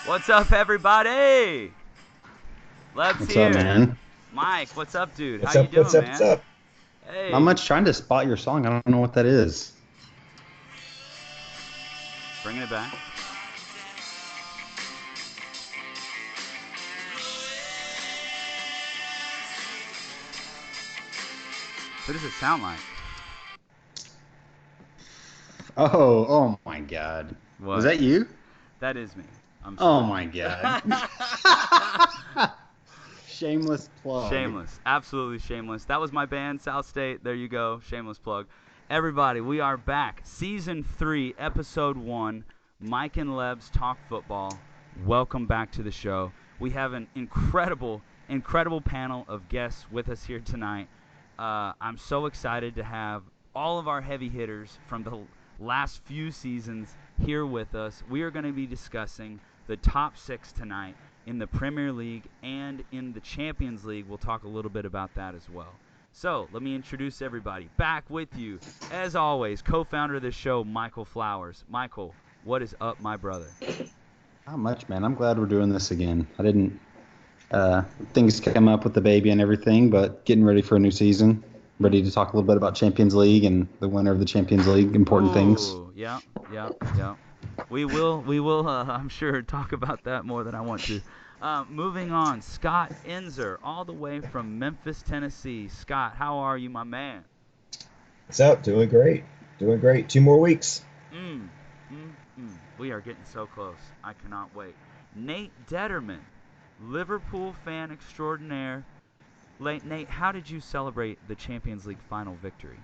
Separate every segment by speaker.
Speaker 1: What's up, everybody? Lebs
Speaker 2: What's
Speaker 1: here.
Speaker 2: up, man?
Speaker 1: Mike, what's up, dude?
Speaker 3: What's
Speaker 1: How you
Speaker 3: up? What's
Speaker 1: doing,
Speaker 3: up?
Speaker 1: man?
Speaker 3: What's up?
Speaker 2: Not
Speaker 1: Hey,
Speaker 2: much trying to spot your song. I don't know what that is.
Speaker 1: bringing it back. What does it sound like?
Speaker 2: Oh my God.
Speaker 1: What?
Speaker 2: Was that you?
Speaker 1: That is me. I'm
Speaker 2: Oh
Speaker 1: sorry.
Speaker 2: my God. Shameless plug.
Speaker 1: Shameless. Absolutely shameless. That was my band, South State. There you go. Shameless plug. Everybody, we are back. Season 3, Episode 1. Mike and Lebs Talk Football. Welcome back to the show. We have an incredible panel of guests with us here tonight. I'm so excited to have all of our heavy hitters from the last few seasons here with us. We are going to be discussing the top 6 tonight in the Premier League and in the Champions League. We'll talk a little bit about that as well. So, let me introduce everybody. Back with you, as always, co-founder of this show, Michael Flowers. Michael, what is up, my brother?
Speaker 2: Not much, man. I'm glad we're doing this again. I didn't. Things came up with the baby and everything, but getting ready for a new season. Ready to talk a little bit about Champions League and the winner of the Champions League. Important things.
Speaker 1: Yeah. We will, I'm sure, talk about that more than I want to. Moving on, Scott Enzer, all the way from Memphis, Tennessee. Scott, how are you, my man?
Speaker 3: What's up? Doing great. Doing great. 2 more weeks.
Speaker 1: We are getting so close. I cannot wait. Nate Detterman, Liverpool fan extraordinaire. Nate, how did you celebrate the Champions League final victory?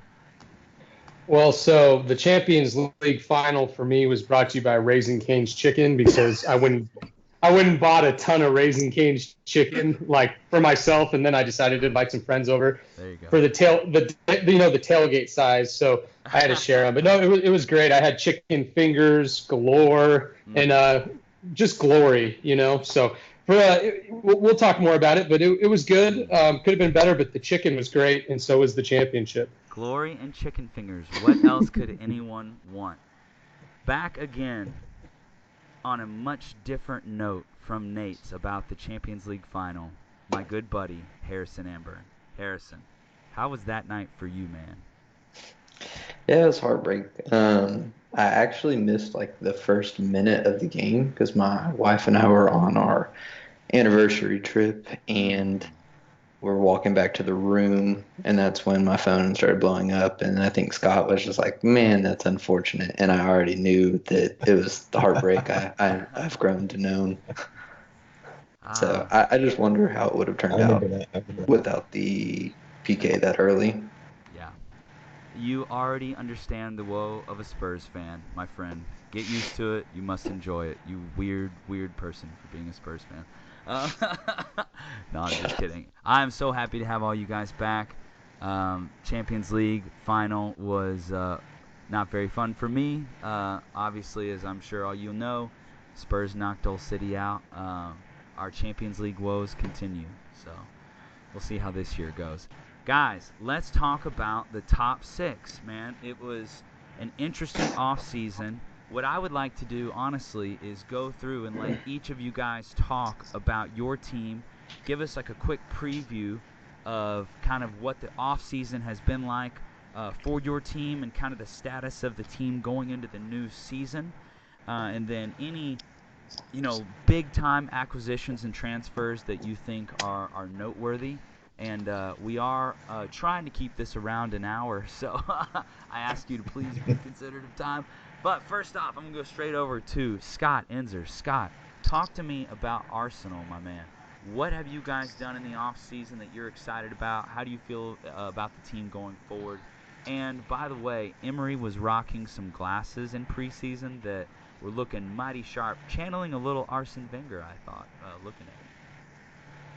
Speaker 4: Well, so the Champions League final for me was brought to you by Raising Cane's Chicken, because I went and bought a ton of Raising Cane's Chicken, like, for myself, and then I decided to invite some friends over
Speaker 1: There you go.
Speaker 4: for the tailgate size. So I had to share them. But no, it was great. I had chicken fingers galore and just glory, So we'll talk more about it, but it was good. Could have been better, but the chicken was great, and so was the championship.
Speaker 1: Glory and chicken fingers. What else could anyone want? Back again on a much different note from Nate's about the Champions League final, my good buddy, Harrison Amber. Harrison, how was that night for you, man?
Speaker 5: Yeah, it was heartbreak. I actually missed like the first minute of the game because my wife and I were on our anniversary trip, and we're walking back to the room, and that's when my phone started blowing up, and I think Scott was just like, "Man, that's unfortunate," and I already knew that it was the heartbreak I've grown to know. So I just wonder how it would have turned out without the PK that early.
Speaker 1: Yeah. You already understand the woe of a Spurs fan, my friend. Get used to it. You must enjoy it. You weird person for being a Spurs fan. No, I'm just kidding. I'm so happy to have all you guys back. Champions League final was not very fun for me. Obviously, as I'm sure all you know, Spurs knocked Hull City out. Our Champions League woes continue. So we'll see how this year goes. Guys, let's talk about the top 6, man. It was an interesting offseason. What I would like to do, honestly, is go through and let each of you guys talk about your team. Give us like a quick preview of kind of what the offseason has been like for your team and kind of the status of the team going into the new season. And then any, big-time acquisitions and transfers that you think are noteworthy. And we are trying to keep this around an hour, so I ask you to please be considerate of time. But first off, I'm going to go straight over to Scott Enzer. Scott, talk to me about Arsenal, my man. What have you guys done in the offseason that you're excited about? How do you feel about the team going forward? And by the way, Emery was rocking some glasses in preseason that were looking mighty sharp, channeling a little Arsene Wenger, I thought, looking at it.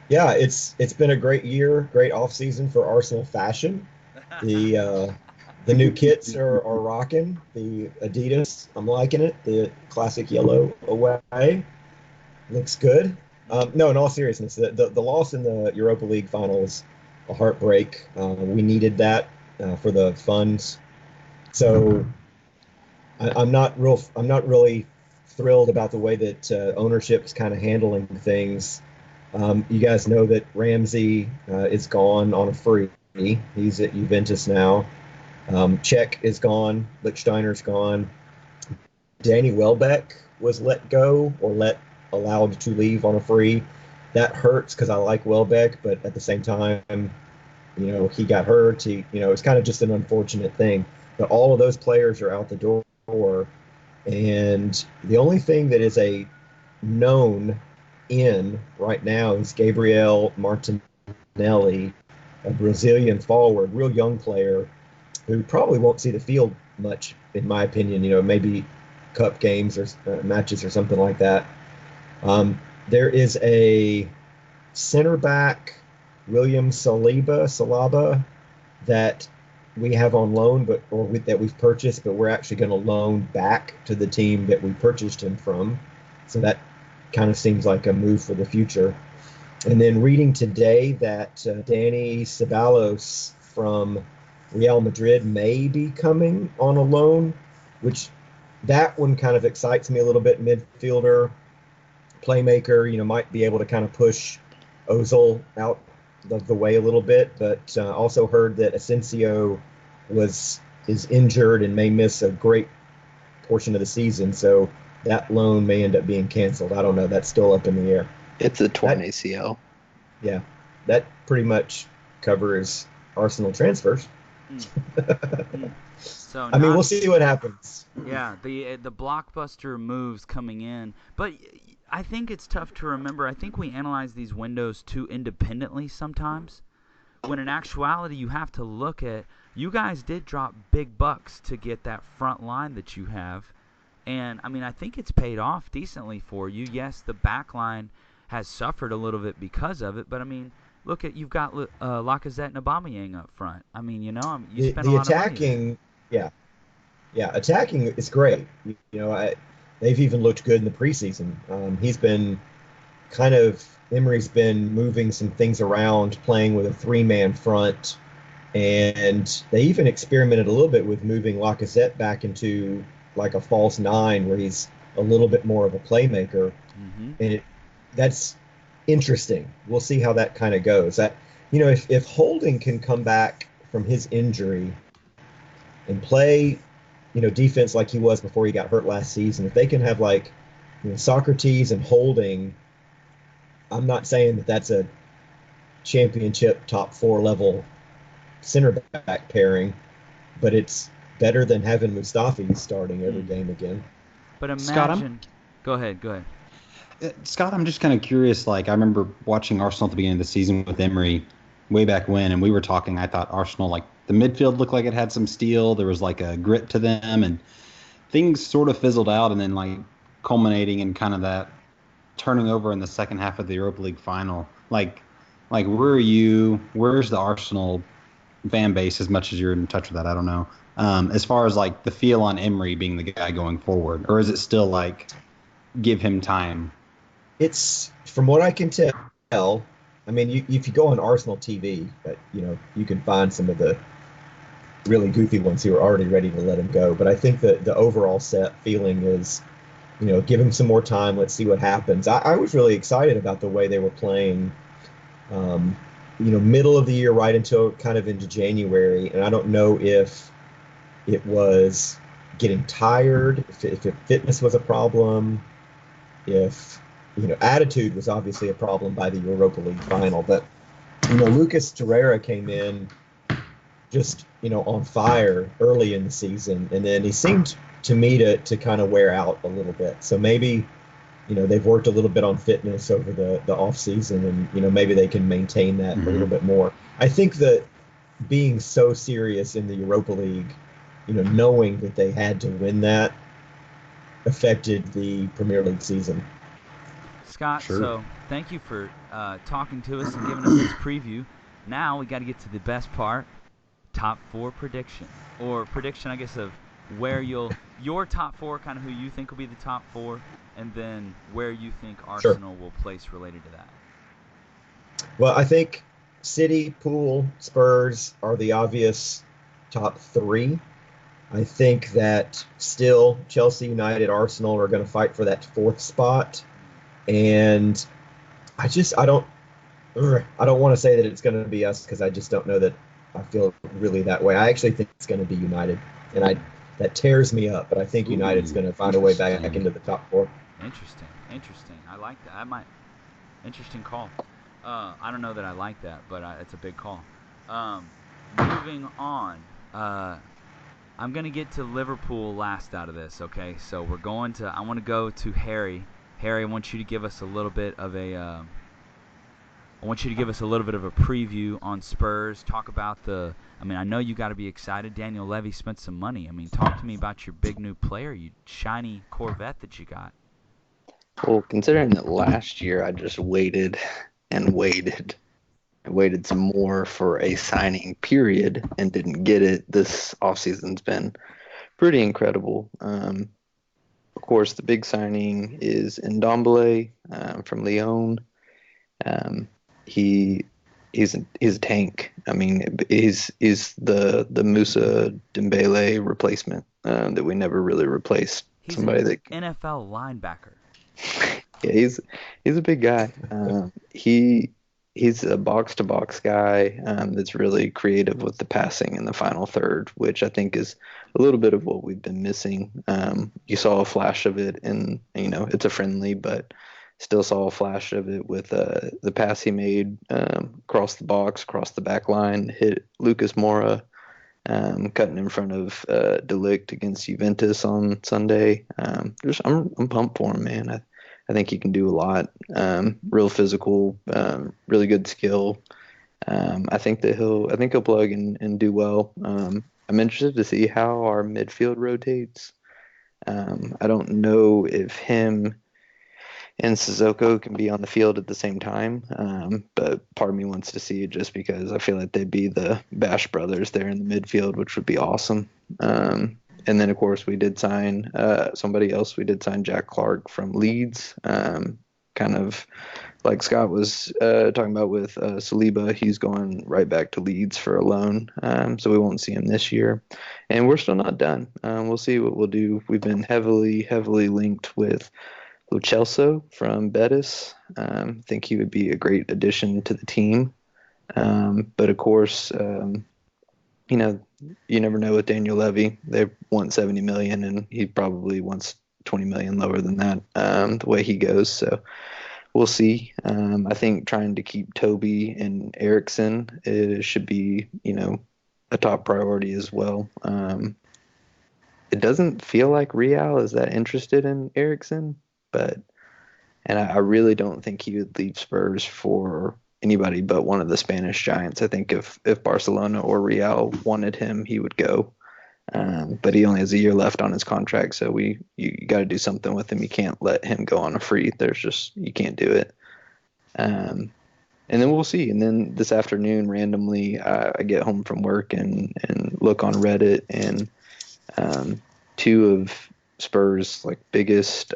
Speaker 3: Yeah, it's been a great year, great offseason for Arsenal fashion. The The new kits are rocking. The Adidas, I'm liking it. The classic yellow away looks good. No, in all seriousness, the loss in the Europa League finals, a heartbreak. We needed that for the funds. So I'm not really thrilled about the way that ownership is kind of handling things. You guys know that Ramsey is gone on a free. He's at Juventus now. Czech is gone. Lichtsteiner's gone. Danny Welbeck was let go or allowed to leave on a free. That hurts because I like Welbeck, but at the same time, he got hurt. It's kind of just an unfortunate thing. But all of those players are out the door, and the only thing that is a known in right now is Gabriel Martinelli, a Brazilian forward, real young player who probably won't see the field much, in my opinion. Maybe cup games or matches or something like that. There is a center back, William Salaba, that we have on loan, that we've purchased, but we're actually going to loan back to the team that we purchased him from. So that kind of seems like a move for the future. And then reading today that Danny Ceballos from Real Madrid may be coming on a loan, which that one kind of excites me a little bit. Midfielder, playmaker, might be able to kind of push Ozil out of the way a little bit, but also heard that Asensio is injured and may miss a great portion of the season, so that loan may end up being canceled. I don't know. That's still up in the air.
Speaker 5: It's a torn ACL.
Speaker 3: Yeah, that pretty much covers Arsenal transfers.
Speaker 1: So
Speaker 3: I mean, we'll see what happens.
Speaker 1: Yeah, the blockbuster moves coming in, but I think it's tough to remember. I think we analyze these windows too independently sometimes, when in actuality you have to look at, you guys did drop big bucks to get that front line that you have, and I mean, I think it's paid off decently for you. Yes, the back line has suffered a little bit because of it, but I mean, look at, you've got Lacazette and Aubameyang up front. I mean, you spent a lot of money there.
Speaker 3: Yeah, attacking is great. They've even looked good in the preseason. Emery's been moving some things around, playing with a three-man front, and they even experimented a little bit with moving Lacazette back into like a false nine, where he's a little bit more of a playmaker, and that's interesting. We'll see how that kind of goes. If Holding can come back from his injury and play, defense like he was before he got hurt last season, if they can have Socrates and Holding, I'm not saying that that's a championship top 4 level center back pairing, but it's better than having Mustafi starting every game again.
Speaker 1: But imagine.
Speaker 2: Scott,
Speaker 1: Go ahead.
Speaker 2: Scott, I'm just kind of curious. I remember watching Arsenal at the beginning of the season with Emery way back when, and we were talking. I thought Arsenal, the midfield looked like it had some steel. There was a grit to them, and things sort of fizzled out, and then culminating in kind of that turning over in the second half of the Europa League final. Where are you? Where's the Arsenal fan base, as much as you're in touch with that? I don't know. As far as the feel on Emery being the guy going forward, or is it still give him time?
Speaker 3: It's, from what I can tell, I mean, if you go on Arsenal TV, you can find some of the really goofy ones who are already ready to let him go. But I think that the overall set feeling is, give him some more time. Let's see what happens. I was really excited about the way they were playing, middle of the year right until kind of into January. And I don't know if it was getting tired, if fitness was a problem, if attitude was obviously a problem by the Europa League final. But Lucas Torreira came in just on fire early in the season, and then he seemed to me to kind of wear out a little bit. So maybe they've worked a little bit on fitness over the off season, and maybe they can maintain that a little bit more. I think that being so serious in the Europa League, knowing that they had to win that, affected the Premier League season.
Speaker 1: Scott,
Speaker 2: Sure.
Speaker 1: So thank you for talking to us and giving us this preview. Now we got to get to the best part. top 4 prediction, or prediction, I guess, of where your top 4, kind of who you think will be the top 4, and then where you think
Speaker 3: Sure.
Speaker 1: Arsenal will place related to that.
Speaker 3: Well, I think City, Pool, Spurs are the obvious top three. I think that still Chelsea, United, Arsenal are going to fight for that fourth spot, and I don't want to say that it's going to be us because I just don't know that I feel really that way. I actually think it's going to be United, and I that tears me up. But I think United's
Speaker 2: Ooh,
Speaker 3: going to find a way back
Speaker 2: interesting.
Speaker 3: into the top four.
Speaker 1: Interesting. I like that. I might. Interesting call. I don't know that I like that, but it's a big call. Moving on. I'm gonna get to Liverpool last out of this. Okay, so we're going to. I want to go to Harry. Harry, I want you to give us a little bit of a. I want you to give us a little bit of a preview on Spurs. Talk about the. I mean, I know you got to be excited. Daniel Levy spent some money. I mean, talk to me about your big new player, you shiny Corvette that you got.
Speaker 5: Well, considering that last year I just waited and waited and waited some more for a signing period and didn't get it, this offseason's been pretty incredible. Of course, the big signing is Ndombele from Lyon. Um, he he's a tank. I mean, he's the Musa Dembele replacement that we never really replaced.
Speaker 1: He's
Speaker 5: Somebody
Speaker 1: an
Speaker 5: that
Speaker 1: NFL linebacker.
Speaker 5: yeah, he's a big guy. He's a box to box guy that's really creative with the passing in the final third, which I think is a little bit of what we've been missing. You saw a flash of it in, it's a friendly, but still saw a flash of it with the pass he made across the box, across the back line, hit Lucas Moura, cutting in front of De Ligt against Juventus on Sunday. I'm pumped for him, man. I think he can do a lot. Real physical, really good skill. I think he'll plug and do well. I'm interested to see how our midfield rotates. I don't know if him and Sissoko can be on the field at the same time, but part of me wants to see it just because I feel like they'd be the Bash brothers there in the midfield, which would be awesome. And then, of course, we did sign somebody else. We did sign Jack Clark from Leeds, kind of like Scott was talking about with Saliba. He's going right back to Leeds for a loan, so we won't see him this year. And we're still not done. We'll see what we'll do. We've been heavily linked with Lo Celso from Betis. I think he would be a great addition to the team. But of course, you never know with Daniel Levy. They want 70 million, and he probably wants 20 million lower than that. The way he goes, so we'll see. I think trying to keep Toby and Eriksson should be, a top priority as well. It doesn't feel like Real is that interested in Eriksson. And I really don't think he would leave Spurs for anybody but one of the Spanish giants. I think if Barcelona or Real wanted him, he would go. But he only has a year left on his contract, so you got to do something with him. You can't let him go on a free. You can't do it. And then we'll see. And then this afternoon, randomly, I get home from work and look on Reddit, and two of Spurs' biggest,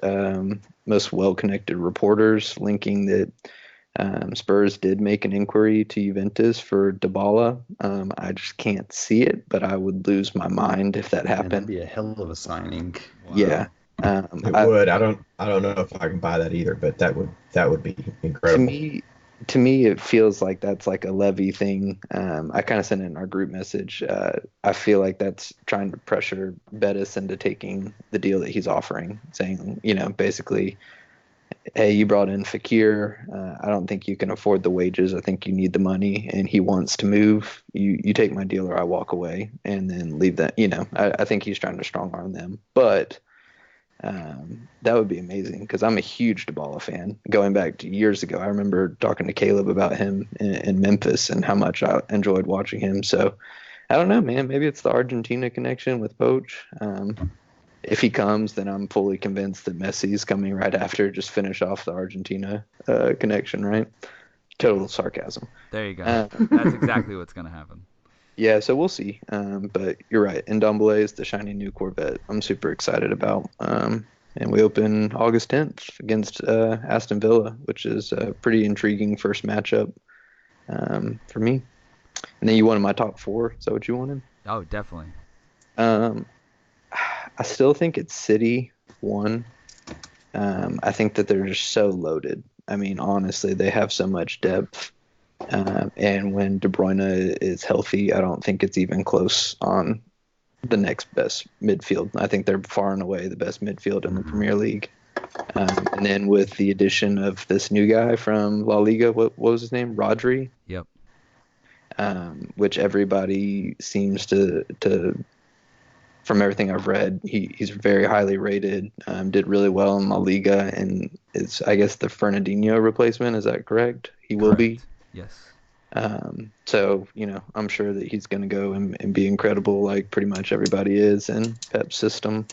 Speaker 5: most well-connected reporters linking that Spurs did make an inquiry to Juventus for Dybala. I just can't see it, but I would lose my mind if that
Speaker 2: Man,
Speaker 5: happened.
Speaker 2: that'd be a hell of a signing.
Speaker 1: Wow.
Speaker 5: Yeah.
Speaker 3: It would. I don't know if I can buy that either, but that would be incredible.
Speaker 5: To me, it feels like that's like a Levy thing. I kind of sent it in our group message. I feel like that's trying to pressure Bettis into taking the deal that he's offering, saying, basically, hey, you brought in Fakir. I don't think you can afford the wages. I think you need the money, and he wants to move. You take my deal or I walk away, and then leave that. I think he's trying to strong arm them, but. That would be amazing because I'm a huge Dybala fan. Going back to years ago, I remember talking to Caleb about him in Memphis and how much I enjoyed watching him. So I don't know, man. Maybe it's the Argentina connection with Poach. If he comes, then I'm fully convinced that Messi's coming right after. Just finish off the Argentina connection, right? Total sarcasm.
Speaker 1: There you go. That's exactly what's going to happen.
Speaker 5: Yeah, so we'll see. But you're right. Ndombele is the shiny new Corvette I'm super excited about. And we open August 10th against Aston Villa, which is a pretty intriguing first matchup for me. And then you wanted my top four. Is that what you wanted?
Speaker 1: Oh, definitely.
Speaker 5: Um, I still think it's City one. I think that they're just so loaded. I mean, honestly, they have so much depth. And when De Bruyne is healthy, I don't think it's even close on the next best midfield. I think they're far and away the best midfield in the Premier League. And then with the addition of this new guy from La Liga, what was his name? Rodri,
Speaker 1: Yep.
Speaker 5: which everybody seems to from everything I've read, he's very highly rated. Did really well in La Liga, and is I guess the Fernandinho replacement. Is that correct? He will be.
Speaker 1: Correct. Yes.
Speaker 5: So I'm sure that he's going to go and be incredible, like pretty much everybody is in Pep's system.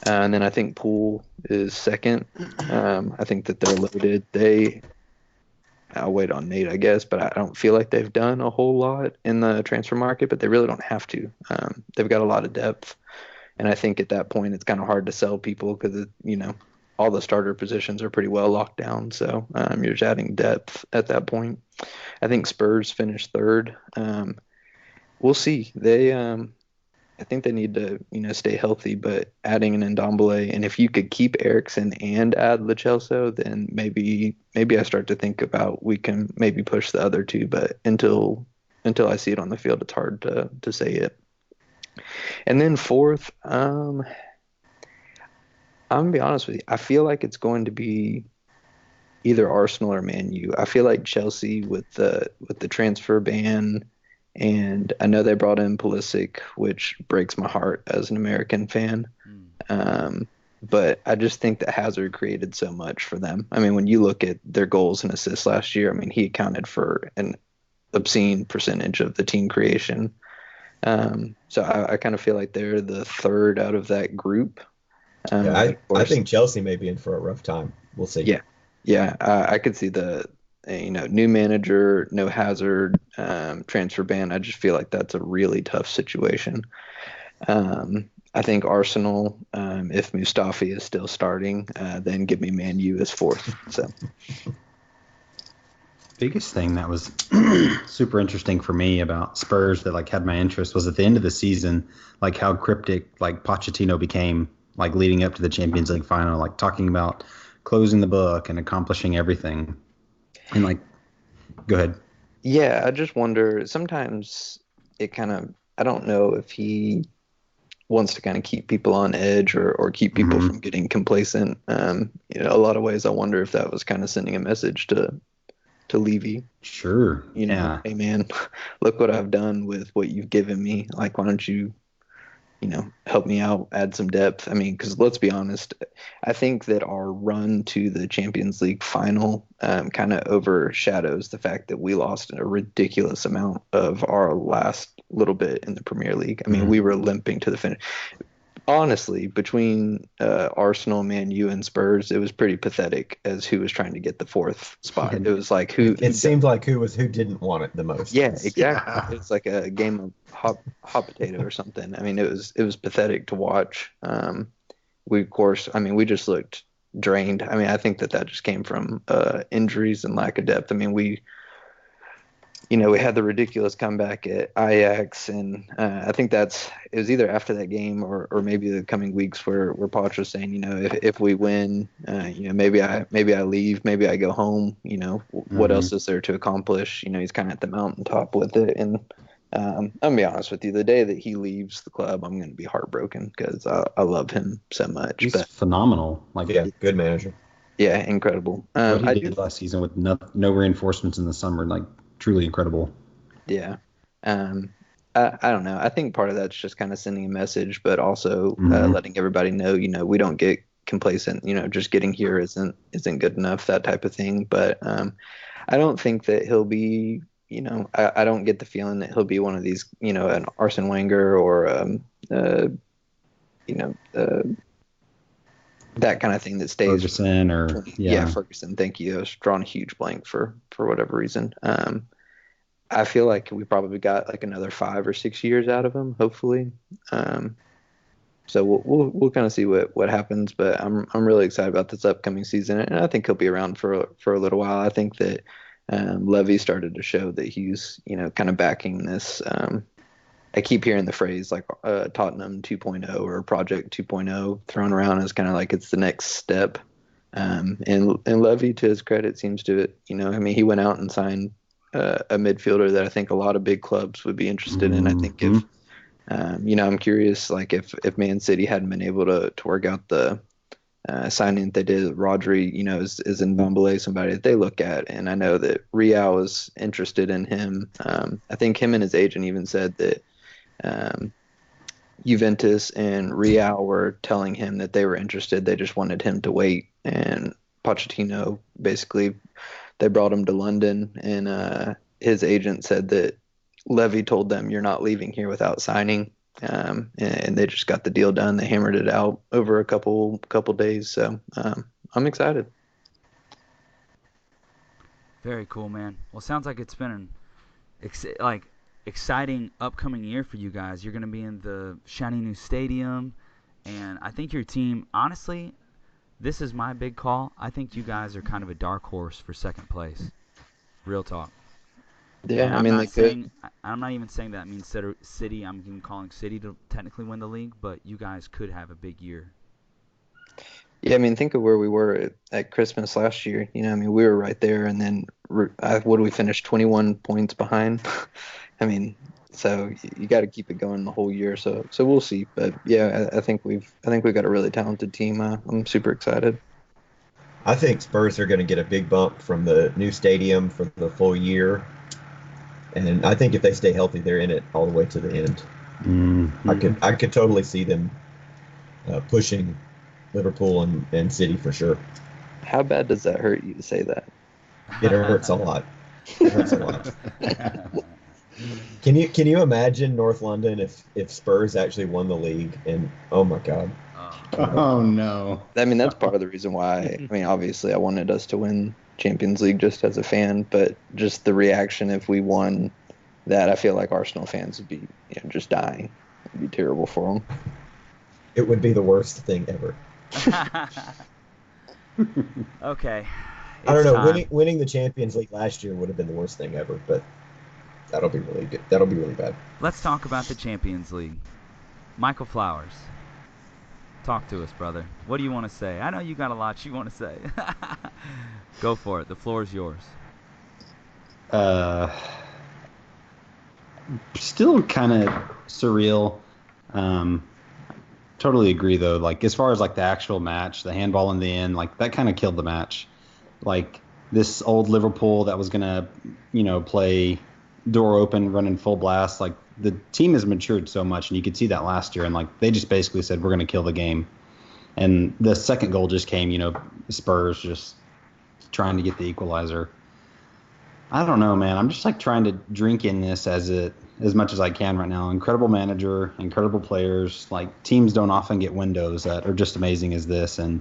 Speaker 5: And then I think Poole is second. I think that they're loaded. I'll wait on Nate, I guess, but I don't feel like they've done a whole lot in the transfer market, but they really don't have to. They've got a lot of depth. And I think at that point, it's kind of hard to sell people because, all the starter positions are pretty well locked down. So you're just adding depth at that point. I think Spurs finished third. We'll see. I think they need to, stay healthy, but adding an Ndombele, and if you could keep Ericsson and add Lo Celso, then maybe I start to think about we can maybe push the other two. But until I see it on the field, it's hard to say it. And then fourth, I'm gonna be honest with you. I feel like it's going to be either Arsenal or Man U. I feel like Chelsea with the transfer ban, and I know they brought in Pulisic, which breaks my heart as an American fan.
Speaker 1: Mm.
Speaker 5: But I just think that Hazard created so much for them. I mean, when you look at their goals and assists last year, I mean, he accounted for an obscene percentage of the team creation. So I kind of feel like they're the third out of that group.
Speaker 3: Yeah,
Speaker 5: And of
Speaker 3: I
Speaker 5: course,
Speaker 3: think Chelsea may be in for a rough time. We'll see.
Speaker 5: yeah, yeah, I could see the new manager, no Hazard, transfer ban. I just feel like that's a really tough situation. I think Arsenal, if Mustafi is still starting, then give me Man U as fourth. So
Speaker 2: Biggest thing that was super interesting for me about Spurs that like had my interest was at the end of the season, like how cryptic like Pochettino became, like leading up to the Champions League final, like talking about closing the book and accomplishing everything. And like, go ahead.
Speaker 5: yeah, I just wonder. Sometimes it kind of, I don't know if he wants to kind of keep people on edge or keep people
Speaker 2: Hmm.
Speaker 5: from getting complacent. A lot of ways, I wonder if that was kind of sending a message to Levy.
Speaker 2: Sure. Yeah.
Speaker 5: Hey man, look what I've done with what you've given me. Like, why don't you, help me out, add some depth? I mean, because let's be honest, I think that our run to the Champions League final kind of overshadows the fact that we lost a ridiculous amount of our last little bit in the Premier League. I mean,
Speaker 2: Mhm.
Speaker 5: we were limping to the finish. Honestly, between Arsenal, Man U, and Spurs, it was pretty pathetic as who was trying to get the fourth spot. It was like
Speaker 3: It seemed like who didn't want it the most.
Speaker 5: yeah, exactly.
Speaker 2: Yeah.
Speaker 5: It's like a game of hot potato or something. I mean, it was pathetic to watch. We of course, I mean, we just looked drained. I mean, I think that just came from injuries and lack of depth. I mean, we had the ridiculous comeback at Ajax, and I think it was either after that game or maybe the coming weeks where Poch was saying, if we win, maybe I leave, maybe I go home. What
Speaker 2: Hmm.
Speaker 5: else is there to accomplish? He's kind of at the mountaintop with it, and I'm gonna be honest with you, the day that he leaves the club, I'm gonna be heartbroken because I love him so much.
Speaker 2: He's
Speaker 5: But
Speaker 2: phenomenal. Like
Speaker 3: Yeah, good manager.
Speaker 5: yeah, incredible.
Speaker 2: what he
Speaker 5: I do.
Speaker 2: did last season with no reinforcements in the summer, like truly incredible.
Speaker 5: Yeah. Um, I don't know. I think part of that's just kind of sending a message, but also
Speaker 2: Hmm.
Speaker 5: letting everybody know, we don't get complacent. Just getting here isn't good enough, that type of thing. But I don't think that he'll be. I don't get the feeling that he'll be one of these, an Arsene Wenger or you know, uh, that kind of thing that stays for
Speaker 2: Ferguson or
Speaker 5: 20. Yeah,
Speaker 2: yeah.
Speaker 5: Ferguson. Thank you. I was drawing a huge blank for whatever reason. I feel like we probably got like another 5 or 6 years out of him, hopefully. Um, so we'll kind of see what happens, but I'm really excited about this upcoming season, and I think he'll be around for a little while. I think that Levy started to show that he's kind of backing this. I keep hearing the phrase like Tottenham 2.0 or Project 2.0 thrown around as kind of like it's the next step. And Levy, to his credit, seems to I mean, he went out and signed a midfielder that I think a lot of big clubs would be interested in. I think if I'm curious, like if Man City hadn't been able to work out the signing that they did, Rodri, is in Ndombele somebody that they look at, and I know that Real is interested in him. I think him and his agent even said that um, Juventus and Real were telling him that they were interested. They just wanted him to wait, and Pochettino basically they brought him to London, and his agent said that Levy told them, "You're not leaving here without signing." And they just got the deal done. They hammered it out over a couple days. So I'm excited.
Speaker 1: Very cool, man. Well, sounds like it's been an exciting upcoming year for you guys. You're going to be in the shiny new stadium, and I think your team, honestly, this is my big call. I think you guys are kind of a dark horse for second place. Real talk.
Speaker 5: Yeah,
Speaker 1: And
Speaker 5: I mean, they could.
Speaker 1: I'm not even saying that means City. I'm even calling City to technically win the league, but you guys could have a big year.
Speaker 5: Yeah, I mean, think of where we were at Christmas last year. I mean, we were right there, and then what did we finish? 21 points behind. I mean, so you got to keep it going the whole year. So we'll see. But yeah, I think we've got a really talented team. I'm super excited.
Speaker 3: I think Spurs are going to get a big bump from the new stadium for the full year, and I think if they stay healthy, they're in it all the way to the end. I could totally see them pushing Liverpool and City for sure.
Speaker 5: How bad does that hurt you to say that?
Speaker 3: It hurts a lot. It hurts a lot. Can you imagine North London if Spurs actually won the league? And oh my God.
Speaker 2: Oh no.
Speaker 5: I mean, that's part of the reason why. I mean, obviously, I wanted us to win Champions League just as a fan, but just the reaction if we won that, I feel like Arsenal fans would be just dying. It'd be terrible for them.
Speaker 3: It would be the worst thing ever.
Speaker 1: Okay.
Speaker 3: I don't
Speaker 1: It's
Speaker 3: know.
Speaker 1: time.
Speaker 3: Winning the Champions League last year would have been the worst thing ever, but that'll be really good. That'll be really bad.
Speaker 1: Let's talk about the Champions League. Michael Flowers. Talk to us, brother. What do you want to say? I know you got a lot you want to say. Go for it. The floor is yours.
Speaker 2: Still kind of surreal. Totally agree though. Like as far as like the actual match, the handball in the end, like that kind of killed the match. Like this old Liverpool that was gonna, play door open, running full blast. Like the team has matured so much, and you could see that last year. And like they just basically said we're gonna kill the game. And the second goal just came, Spurs just trying to get the equalizer. I don't know, man. I'm just like trying to drink in this as much as I can right now. Incredible manager, incredible players. Like teams don't often get windows that are just amazing as this. And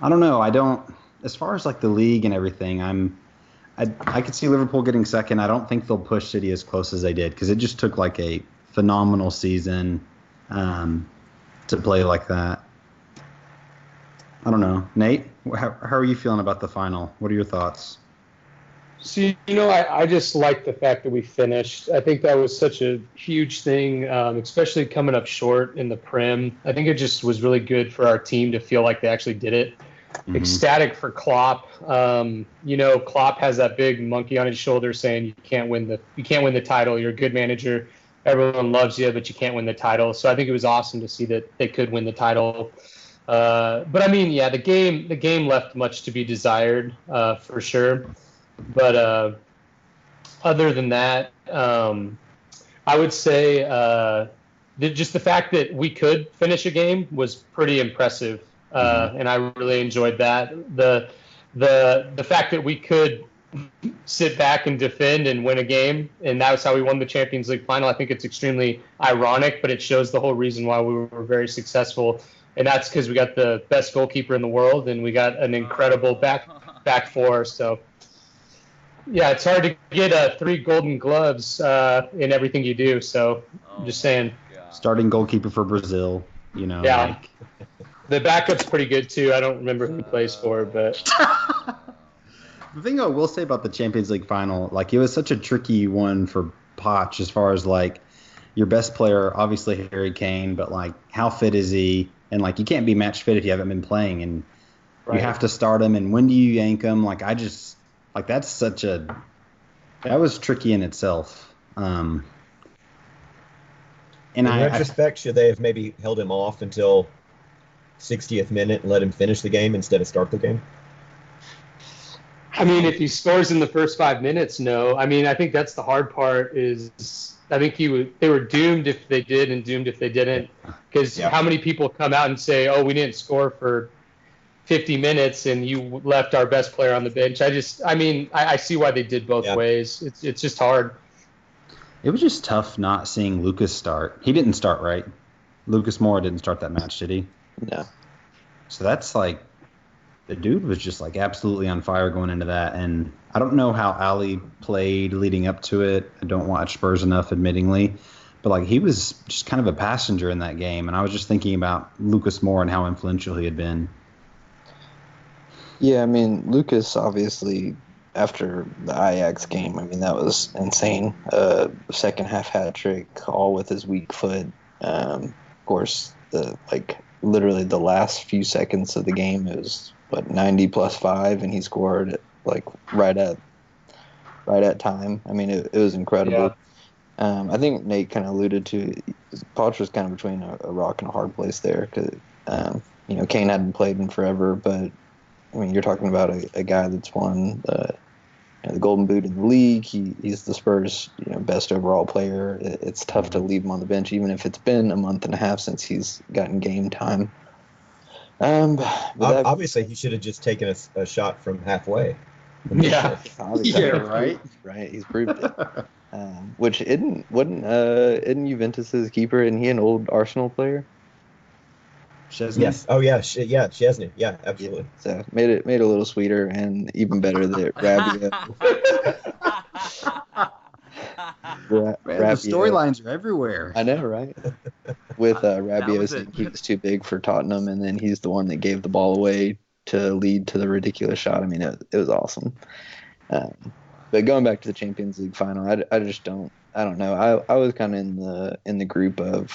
Speaker 2: I don't know. I don't. As far as like the league and everything, I could see Liverpool getting second. I don't think they'll push City as close as they did because it just took like a phenomenal season to play like that. I don't know. Nate, how are you feeling about the final? What are your thoughts?
Speaker 4: So, I just like the fact that we finished. I think that was such a huge thing, especially coming up short in the Prem. I think it just was really good for our team to feel like they actually did it. Ecstatic for Klopp. Klopp has that big monkey on his shoulder saying you can't win the title. You're a good manager. Everyone loves you, but you can't win the title. So I think it was awesome to see that they could win the title. But I mean, yeah, the game left much to be desired, for sure. But other than that, I would say just the fact that we could finish a game was pretty impressive, and I really enjoyed that. The fact that we could sit back and defend and win a game, and that was how we won the Champions League final. I think it's extremely ironic, but it shows the whole reason why we were very successful. And that's because we got the best goalkeeper in the world, and we got an incredible back four. So, Yeah, it's hard to get 3 Golden Gloves in everything you do. So I'm
Speaker 1: Oh
Speaker 4: just
Speaker 1: my
Speaker 4: saying,
Speaker 1: god.
Speaker 2: Starting goalkeeper for Brazil, you know,
Speaker 4: yeah,
Speaker 2: like
Speaker 4: the backup's pretty good too. I don't remember who he plays for, but
Speaker 1: Oh
Speaker 2: the thing I will say about the Champions League final, like it was such a tricky one for Poch as far as like your best player, obviously Harry Kane, but like how fit is he? And like you can't be match fit if you haven't been playing, and you
Speaker 4: right.
Speaker 2: have to start him. And when do you yank him? Like I just like that was tricky in itself. And
Speaker 3: In
Speaker 2: I
Speaker 3: retrospect, should they have maybe held him off until 60th minute and let him finish the game instead of start the game?
Speaker 4: I mean, if he scores in the first 5 minutes, no. I mean, I think that's the hard part. Is I think they were doomed if they did and doomed if they didn't. Because
Speaker 3: Yeah.
Speaker 4: how many people come out and say, "Oh, we didn't score for 50 minutes and you left our best player on the bench." I see why they did both
Speaker 3: Yeah.
Speaker 4: ways. It's just hard.
Speaker 2: It was just tough not seeing Lucas start. He didn't start, right? Lucas Moura didn't start that match, did he?
Speaker 5: No.
Speaker 2: So that's like the dude was just like absolutely on fire going into that. And I don't know how Ali played leading up to it. I don't watch Spurs enough, admittingly. But like he was just kind of a passenger in that game. And I was just thinking about Lucas Moura and how influential he had been.
Speaker 5: Yeah, I mean, Lucas obviously after the Ajax game, I mean that was insane. Second half hat trick, all with his weak foot. Of course, the like literally the last few seconds of the game is what 90 plus 5, and he scored like right at time. I mean, it was incredible.
Speaker 4: Yeah.
Speaker 5: I think Nate kind of alluded to Poch was kind of between a rock and a hard place there because Kane hadn't played in forever, but I mean, you're talking about a guy that's won the Golden Boot in the league. He's the Spurs best overall player. It's tough to leave him on the bench, even if it's been a month and a half since he's gotten game time.
Speaker 3: Obviously, he should have just taken a shot from halfway.
Speaker 4: Yeah.
Speaker 5: Obviously,
Speaker 2: Yeah, right?
Speaker 5: right. He's proved it. Which isn't Juventus's keeper? Isn't he an old Arsenal player?
Speaker 2: Chesney?
Speaker 3: Yes. Oh yeah. Yeah. Chesney. Yeah.
Speaker 5: Yeah.
Speaker 3: Absolutely.
Speaker 5: So made it a little sweeter and even better that
Speaker 2: Man, the
Speaker 5: Rabiot.
Speaker 2: storylines are everywhere.
Speaker 5: I know, right? With
Speaker 1: That
Speaker 5: Rabiot
Speaker 1: was it.
Speaker 5: saying he was too big for Tottenham, and then he's the one that gave the ball away to lead to the ridiculous shot. I mean, it was awesome. Um, but going back to the Champions League final, I just I don't know. I was kind of in the group of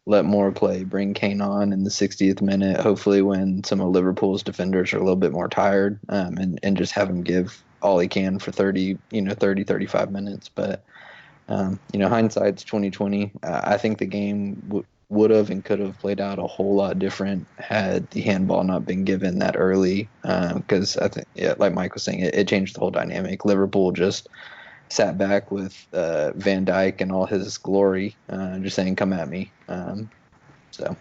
Speaker 5: let Moore play, bring Kane on in the 60th minute, hopefully when some of Liverpool's defenders are a little bit more tired, and just have him give all he can for 35 minutes. But hindsight's 2020. I think the game would have and could have played out a whole lot different had the handball not been given that early. Because I think, yeah, like Mike was saying, it changed the whole dynamic. Liverpool just sat back with Van Dijk and all his glory, just saying, "Come at me." So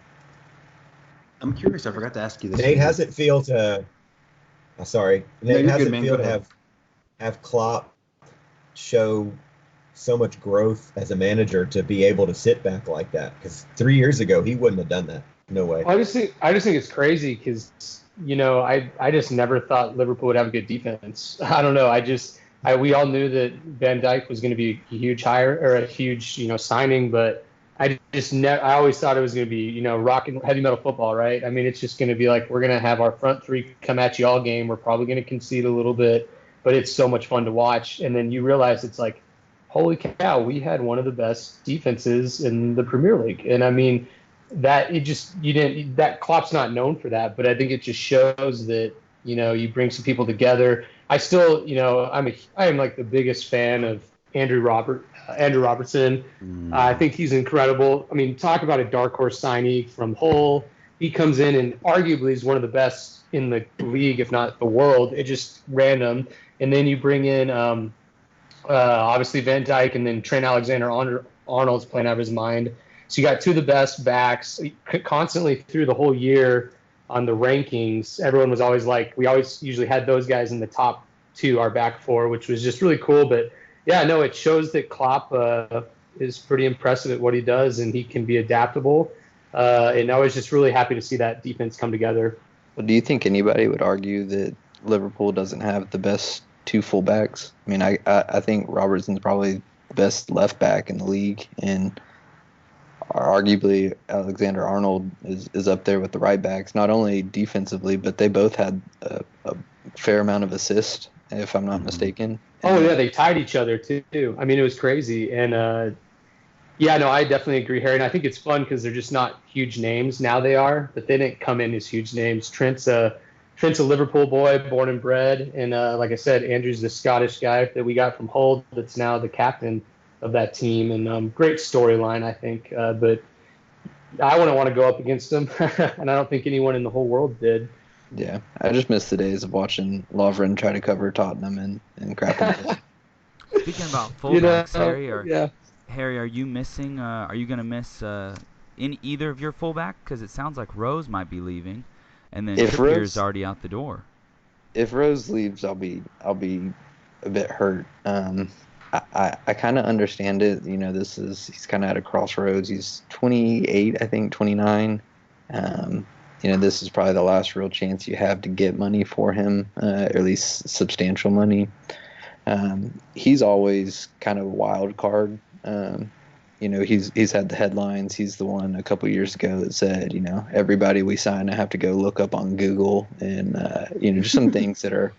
Speaker 2: I'm curious. I forgot to ask you this.
Speaker 3: Nate, how's it feel to? Sorry,
Speaker 2: No,
Speaker 3: Nate.
Speaker 2: you're
Speaker 3: How's
Speaker 2: good,
Speaker 3: it
Speaker 2: man.
Speaker 3: feel
Speaker 2: Go
Speaker 3: to
Speaker 2: ahead.
Speaker 3: have Klopp show so much growth as a manager to be able to sit back like that? Because 3 years ago he wouldn't have done that. No way.
Speaker 4: I just think it's crazy because I just never thought Liverpool would have a good defense. I don't know. We all knew that Van Dijk was going to be a huge hire or a huge signing, but I always thought it was going to be rock and heavy metal football, right? I mean, it's just going to be like we're going to have our front three come at you all game. We're probably going to concede a little bit, but it's so much fun to watch. And then you realize it's like, holy cow, we had one of the best defenses in the Premier League. And I mean, that Klopp's not known for that, but I think it just shows that you bring some people together. I still I am like the biggest fan of Andrew Robertson. I think he's incredible. I mean, talk about a dark horse signee from Hull. He comes in and arguably is one of the best in the league, if not the world. It just random. And then you bring in obviously Van Dijk, and then Trent Alexander-Arnold's playing out of his mind. So you got two of the best backs constantly through the whole year on the rankings. Everyone was always like, we always usually had those guys in the top two, our back four, which was just really cool. But yeah, no, it shows that Klopp is pretty impressive at what he does, and he can be adaptable. And I was just really happy to see that defense come together.
Speaker 5: do you think anybody would argue that Liverpool doesn't have the best two fullbacks. I mean, I think Robertson's probably the best left back in the league, and arguably Alexander Arnold is up there with the right backs, not only defensively, but they both had a fair amount of assists, if I'm not mistaken.
Speaker 4: Oh yeah, they tied each other too. I mean, it was crazy, and yeah, no, I definitely agree, Harry. And I think it's fun because they're just not huge names. Now they are, but they didn't come in as huge names. Trent's a Liverpool boy, born and bred, and like I said, Andrew's the Scottish guy that we got from Hull. That's now the captain of that team, and great storyline, I think. But I wouldn't want to go up against them, and I don't think anyone in the whole world did.
Speaker 5: Yeah, I just miss the days of watching Lovren try to cover Tottenham and crap.
Speaker 1: Speaking about fullbacks,
Speaker 4: yeah.
Speaker 1: Harry, are you missing? Are you gonna miss in either of your fullback? Because it sounds like Rose might be leaving, and then Trippier's already out the door.
Speaker 5: If Rose leaves, I'll be a bit hurt. I kind of understand it. You know, he's kind of at a crossroads. He's 28, I think 29. You know, this is probably the last real chance you have to get money for him, or at least substantial money. He's always kind of a wild card. You know, he's had the headlines. He's the one a couple years ago that said, you know, everybody we sign, I have to go look up on Google, and you know, just some things that are.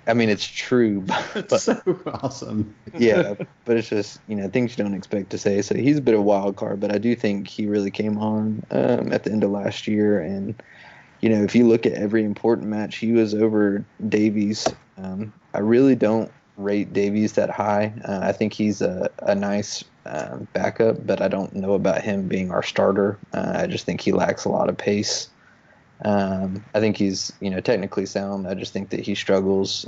Speaker 5: I mean, it's true, but
Speaker 2: so awesome.
Speaker 5: Yeah, but it's just, you know, things you don't expect to say. So he's a bit of a wild card, but I do think he really came on at the end of last year. And, you know, if you look at every important match, he was over Davies. I really don't rate Davies that high. I think he's a nice backup, but I don't know about him being our starter. I just think he lacks a lot of pace. I think he's, you know, technically sound. I just think that he struggles,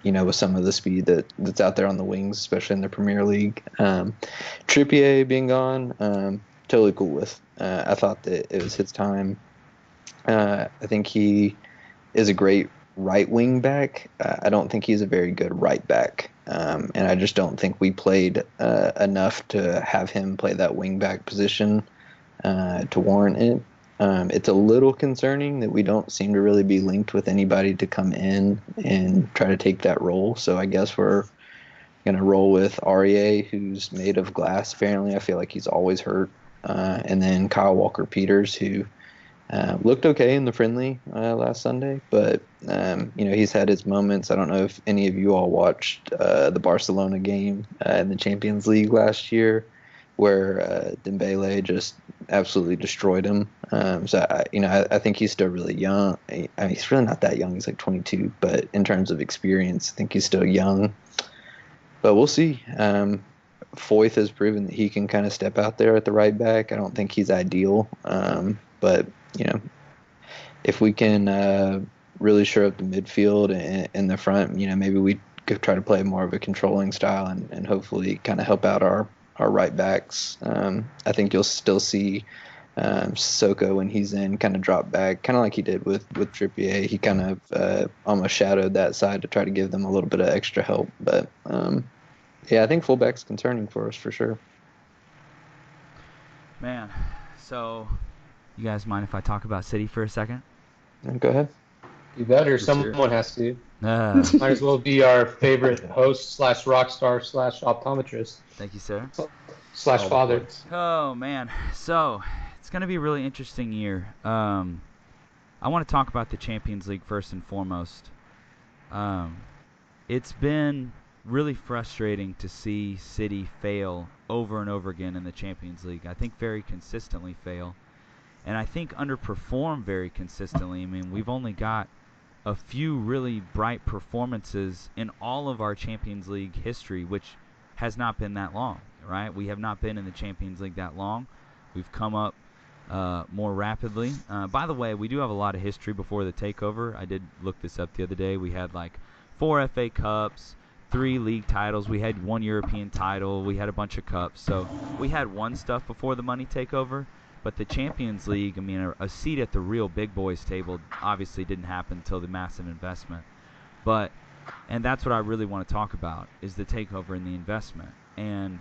Speaker 5: you know, with some of the speed that's out there on the wings, especially in the Premier League. Trippier being gone, totally cool with. I thought that it was his time. I think he is a great right wing back. I don't think he's a very good right back. And I just don't think we played enough to have him play that wing back position to warrant it. It's a little concerning that we don't seem to really be linked with anybody to come in and try to take that role. So I guess we're going to roll with Aurier, who's made of glass, apparently. I feel like he's always hurt. And then Kyle Walker-Peters, who looked okay in the friendly last Sunday. But, you know, he's had his moments. I don't know if any of you all watched the Barcelona game in the Champions League last year, where Dembele just absolutely destroyed him. So, I think he's still really young. I mean, he's really not that young. He's like 22. But in terms of experience, I think he's still young. But we'll see. Foyth has proven that he can kind of step out there at the right back. I don't think he's ideal. But, you know, if we can really shore up the midfield and the front, you know, maybe we could try to play more of a controlling style and hopefully kind of help out our right backs. I think you'll still see Sissoko when he's in kind of drop back, kind of like he did with Trippier. He kind of almost shadowed that side to try to give them a little bit of extra help. But, yeah, I think fullback's concerning for us for sure.
Speaker 1: Man, so you guys mind if I talk about City for a second?
Speaker 5: Go ahead.
Speaker 4: You better. Someone has to. Might as well be our favorite host / rock star / optometrist.
Speaker 1: Thank you, sir.
Speaker 4: / father.
Speaker 1: Oh, man. So it's going to be a really interesting year. I want to talk about the Champions League first and foremost. It's been really frustrating to see City fail over and over again in the Champions League. I think very consistently fail. And I think underperform very consistently. I mean, we've only got a few really bright performances in all of our Champions League history, which has not been that long, right? We have not been in the Champions League that long. We've come up more rapidly. By the way, we do have a lot of history before the takeover. I did look this up the other day. We had like 4 FA Cups, 3 league titles. We had 1 European title. We had a bunch of cups. So we had one stuff before the money takeover. But the Champions League, I mean, a seat at the real big boys table obviously didn't happen until the massive investment. And that's what I really want to talk about, is the takeover and the investment. And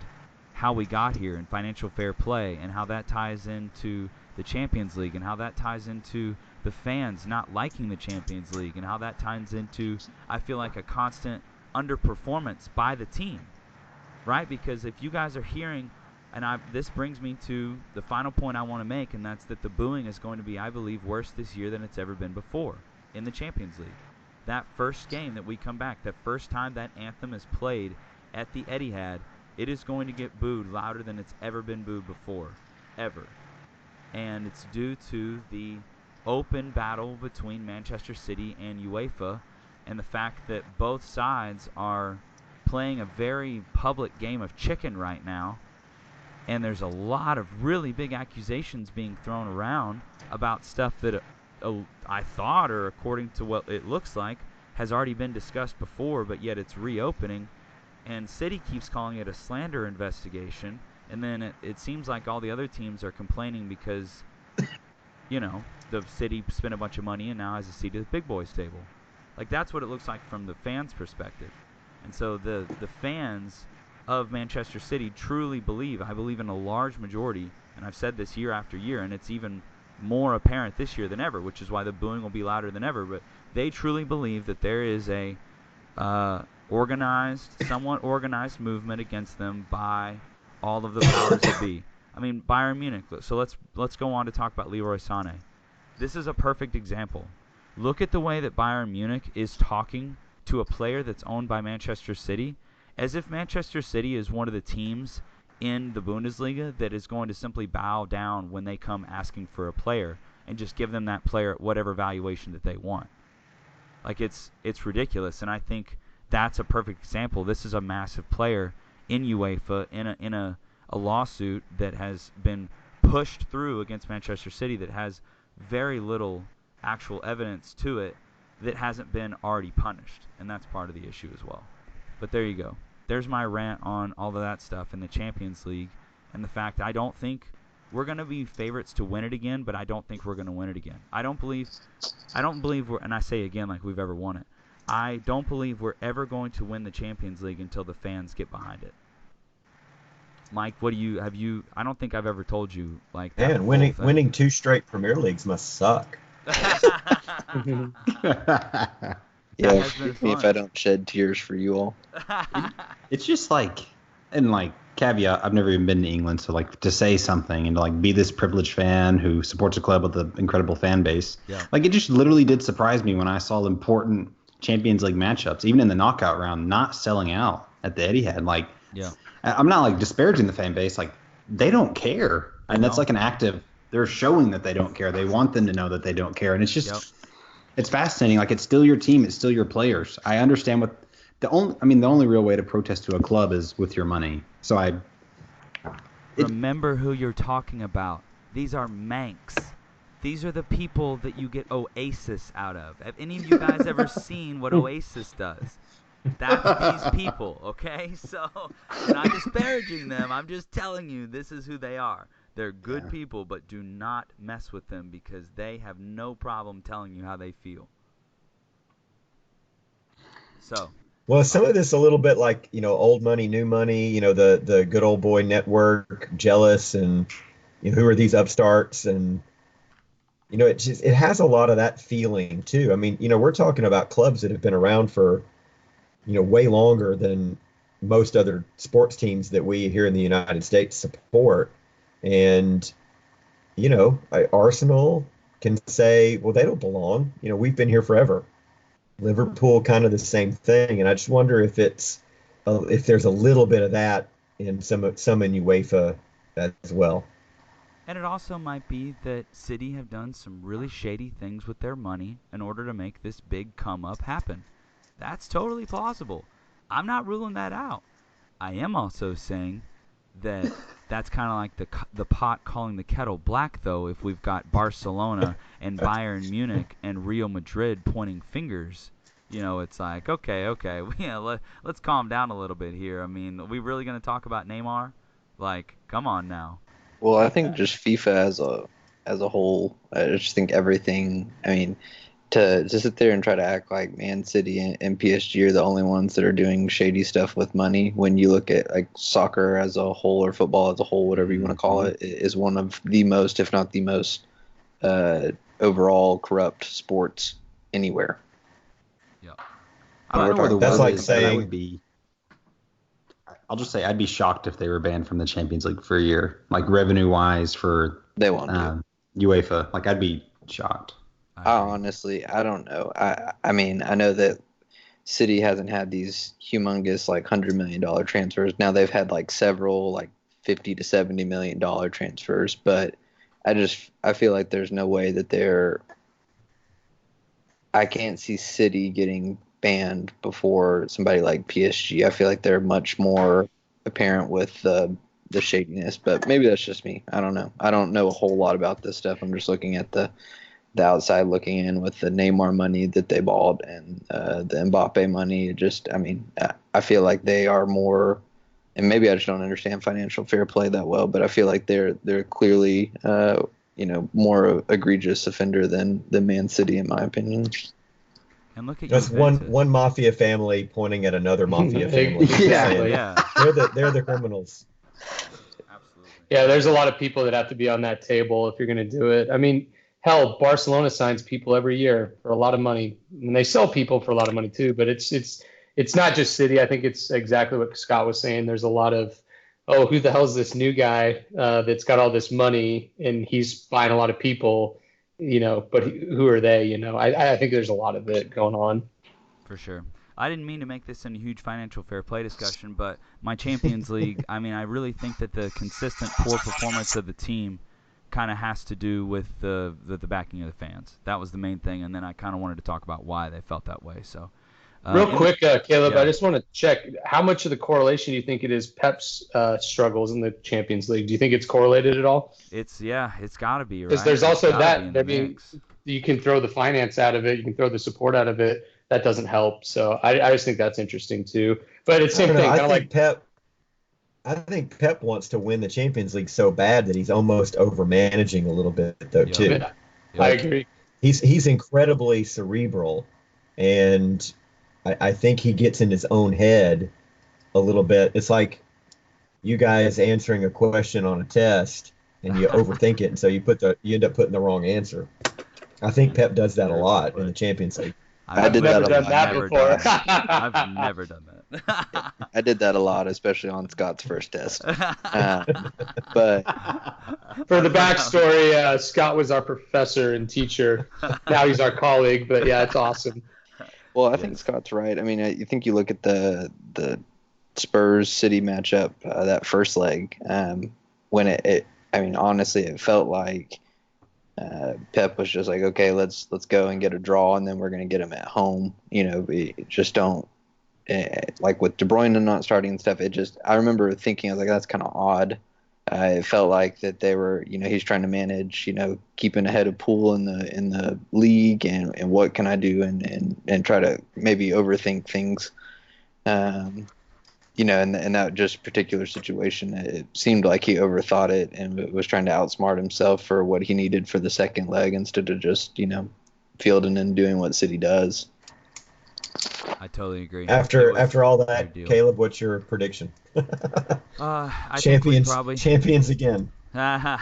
Speaker 1: how we got here and financial fair play and how that ties into the Champions League and how that ties into the fans not liking the Champions League and how that ties into, I feel like, a constant underperformance by the team, right? Because if you guys are hearing, and this brings me to the final point I want to make, and that's that the booing is going to be, I believe, worse this year than it's ever been before in the Champions League. That first game that we come back, that first time that anthem is played at the Etihad, it is going to get booed louder than it's ever been booed before, ever. And it's due to the open battle between Manchester City and UEFA and the fact that both sides are playing a very public game of chicken right now. And there's a lot of really big accusations being thrown around about stuff that I thought, or according to what it looks like, has already been discussed before, but yet it's reopening. And City keeps calling it a slander investigation. And then it seems like all the other teams are complaining because, the City spent a bunch of money and now has a seat at the big boys table. Like, that's what it looks like from the fans' perspective. And so the fans of Manchester City truly believe, I believe in a large majority, and I've said this year after year, and it's even more apparent this year than ever, which is why the booing will be louder than ever, but they truly believe that there is a somewhat organized movement against them by all of the powers that be. I mean, Bayern Munich. So let's go on to talk about Leroy Sané. This is a perfect example. Look at the way that Bayern Munich is talking to a player that's owned by Manchester City, as if Manchester City is one of the teams in the Bundesliga that is going to simply bow down when they come asking for a player and just give them that player at whatever valuation that they want. Like, it's ridiculous, and I think that's a perfect example. This is a massive player in UEFA in a lawsuit that has been pushed through against Manchester City that has very little actual evidence to it that hasn't been already punished, and that's part of the issue as well. But there you go. There's my rant on all of that stuff in the Champions League and the fact I don't think we're going to be favorites to win it again, but I don't think we're going to win it again. I don't believe we're, and I say again like we've ever won it, I don't believe we're ever going to win the Champions League until the fans get behind it. Mike, I don't think I've ever told you like that.
Speaker 3: Man, winning 2 straight Premier Leagues must suck.
Speaker 5: Yeah,
Speaker 1: has been
Speaker 5: forgive me if
Speaker 1: fun.
Speaker 5: I don't shed tears for you all.
Speaker 2: It's just like, and like, caveat, I've never even been to England, so like to say something and to like be this privileged fan who supports a club with an incredible fan base.
Speaker 1: Yeah.
Speaker 2: Like, it just literally did surprise me when I saw important Champions League matchups, even in the knockout round, not selling out at the Etihad. Like,
Speaker 1: Yeah.
Speaker 2: I'm not like disparaging the fan base. Like, they don't care, and that's like an active. They're showing that they don't care. They want them to know that they don't care, and it's just, it's fascinating. Like, it's still your team. It's still your players. I understand what the only real way to protest to a club is with your money. So
Speaker 1: remember who you're talking about. These are Manx. These are the people that you get Oasis out of. Have any of you guys ever seen what Oasis does? That's these people, okay? So I'm not disparaging them. I'm just telling you this is who they are. They're good people, but do not mess with them because they have no problem telling you how they feel. So,
Speaker 3: Well, some of this a little bit like, old money, new money, the good old boy network, jealous, and who are these upstarts? And it has a lot of that feeling too. I mean, we're talking about clubs that have been around for, way longer than most other sports teams that we here in the United States support. And, Arsenal can say, well, they don't belong. We've been here forever. Liverpool, kind of the same thing. And I just wonder if if there's a little bit of that in some in UEFA as well.
Speaker 1: and it also might be that City have done some really shady things with their money in order to make this big come up happen. That's totally plausible. I'm not ruling that out. I am also saying that that's kind of like the pot calling the kettle black, though, if we've got Barcelona and Bayern Munich and Real Madrid pointing fingers. It's like, okay, yeah, let's calm down a little bit here. I mean, are we really going to talk about Neymar? Like, come on now.
Speaker 5: Well, I think just FIFA as a whole, I just think everything. I mean, to sit there and try to act like Man City and PSG are the only ones that are doing shady stuff with money when you look at like soccer as a whole or football as a whole, whatever you want to call it, is one of the most, if not the most, overall corrupt sports anywhere.
Speaker 1: Yeah.
Speaker 2: I don't know where the
Speaker 3: That's
Speaker 2: word
Speaker 3: like
Speaker 2: is, but I
Speaker 3: saying-
Speaker 2: would be. I'll just say I'd be shocked if they were banned from the Champions League for a year, like revenue-wise for
Speaker 5: They won't do.
Speaker 2: UEFA. Like I'd be shocked.
Speaker 5: Honestly, I don't know. I mean, I know that City hasn't had these humongous like $100 million transfers. Now they've had like several like $50 to $70 million transfers, but I feel like there's no way that I can't see City getting banned before somebody like PSG. I feel like they're much more apparent with the shadiness, but maybe that's just me. I don't know. I don't know a whole lot about this stuff. I'm just looking at the outside looking in with the Neymar money that they bought and the Mbappe money. I feel like they are more, and maybe I just don't understand financial fair play that well, but I feel like they're clearly more egregious offender than Man City in my opinion.
Speaker 1: And look at
Speaker 3: That's
Speaker 1: Juventus.
Speaker 3: one mafia family pointing at another mafia family.
Speaker 5: Exactly.
Speaker 1: Yeah.
Speaker 3: They're the criminals.
Speaker 1: Absolutely.
Speaker 4: Yeah, there's a lot of people that have to be on that table if you're going to do it. I mean, hell, Barcelona signs people every year for a lot of money, and they sell people for a lot of money too. But it's not just City. I think it's exactly what Scott was saying. There's a lot of, oh, who the hell is this new guy that's got all this money and he's buying a lot of people, but who are they? I think there's a lot of it going on.
Speaker 1: For sure. I didn't mean to make this a huge financial fair play discussion, but my Champions League, I mean, I really think that the consistent poor performance of the team kind of has to do with the backing of the fans. That was the main thing, and then I kind of wanted to talk about why they felt that way. So,
Speaker 4: Real quick, Caleb,
Speaker 1: yeah.
Speaker 4: I just want to check how much of the correlation do you think it is Pep's struggles in the Champions League? Do you think it's correlated at all?
Speaker 1: It's got to be, right?
Speaker 4: Because there's also
Speaker 1: It's gotta
Speaker 4: that.
Speaker 1: be in the
Speaker 4: I mean,
Speaker 1: mix.
Speaker 4: you can throw the finance out of it, you can throw the support out of it. That doesn't help. So I just think that's interesting too. But it's
Speaker 3: I
Speaker 4: same
Speaker 3: don't know.
Speaker 4: thing.
Speaker 3: I
Speaker 4: Kind of like
Speaker 3: think Pep wants to win the Champions League so bad that he's almost over managing a little bit though
Speaker 1: Yeah.
Speaker 3: too.
Speaker 4: Yeah, I
Speaker 3: Like,
Speaker 4: agree.
Speaker 3: he's incredibly cerebral, and I think he gets in his own head a little bit. It's like you guys answering a question on a test and you overthink it, and so you end up putting the wrong answer. I think Pep does that a lot in the Champions League.
Speaker 5: I did
Speaker 4: never
Speaker 5: that a
Speaker 4: done
Speaker 5: lot.
Speaker 4: that
Speaker 1: Never
Speaker 4: before.
Speaker 1: done that. I've never done that.
Speaker 5: I did that a lot, especially on Scott's first test. But
Speaker 4: For the backstory, Scott was our professor and teacher. Now he's our colleague, but yeah, it's awesome.
Speaker 5: well, I think Scott's right. I mean, you think you look at the Spurs City matchup, that first leg, when I mean, honestly, it felt like Pep was just like, okay, let's go and get a draw, and then we're going to get them at home. We just don't like with De Bruyne not starting and stuff. I remember thinking, I was like, that's kind of odd. It felt like that they were, he's trying to manage, keeping ahead of Poole in the league, and what can I do, and try to maybe overthink things. In that just particular situation, it seemed like he overthought it and was trying to outsmart himself for what he needed for the second leg instead of just, fielding and doing what City does.
Speaker 1: I totally agree.
Speaker 3: After all
Speaker 1: a
Speaker 3: that,
Speaker 1: deal.
Speaker 3: Caleb, what's your prediction?
Speaker 1: I think we probably
Speaker 3: Champions again.
Speaker 1: I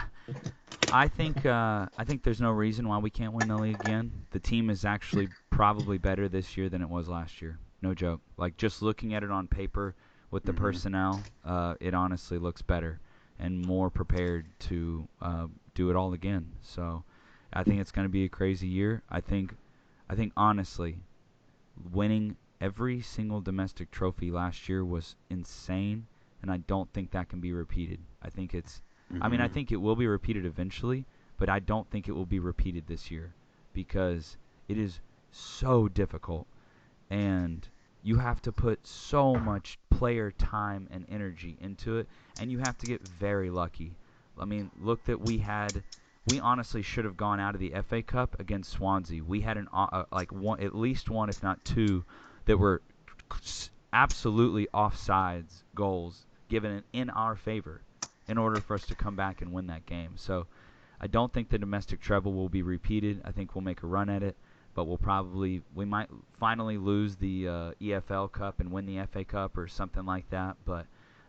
Speaker 1: think there's no reason why we can't win the league again. The team is actually probably better this year than it was last year. No joke. Like, just looking at it on paper with the personnel, it honestly looks better and more prepared to do it all again. So I think it's going to be a crazy year. I think honestly, winning every single domestic trophy last year was insane, and I don't think that can be repeated. I think I think it will be repeated eventually, but I don't think it will be repeated this year because it is so difficult, and you have to put so much player time and energy into it, and you have to get very lucky. I mean, look that we honestly should have gone out of the FA Cup against Swansea. We had at least one, if not two, that were absolutely offsides goals given in our favor in order for us to come back and win that game. So I don't think the domestic treble will be repeated. I think we'll make a run at it. but we might finally lose the EFL Cup and win the FA Cup or something like that. But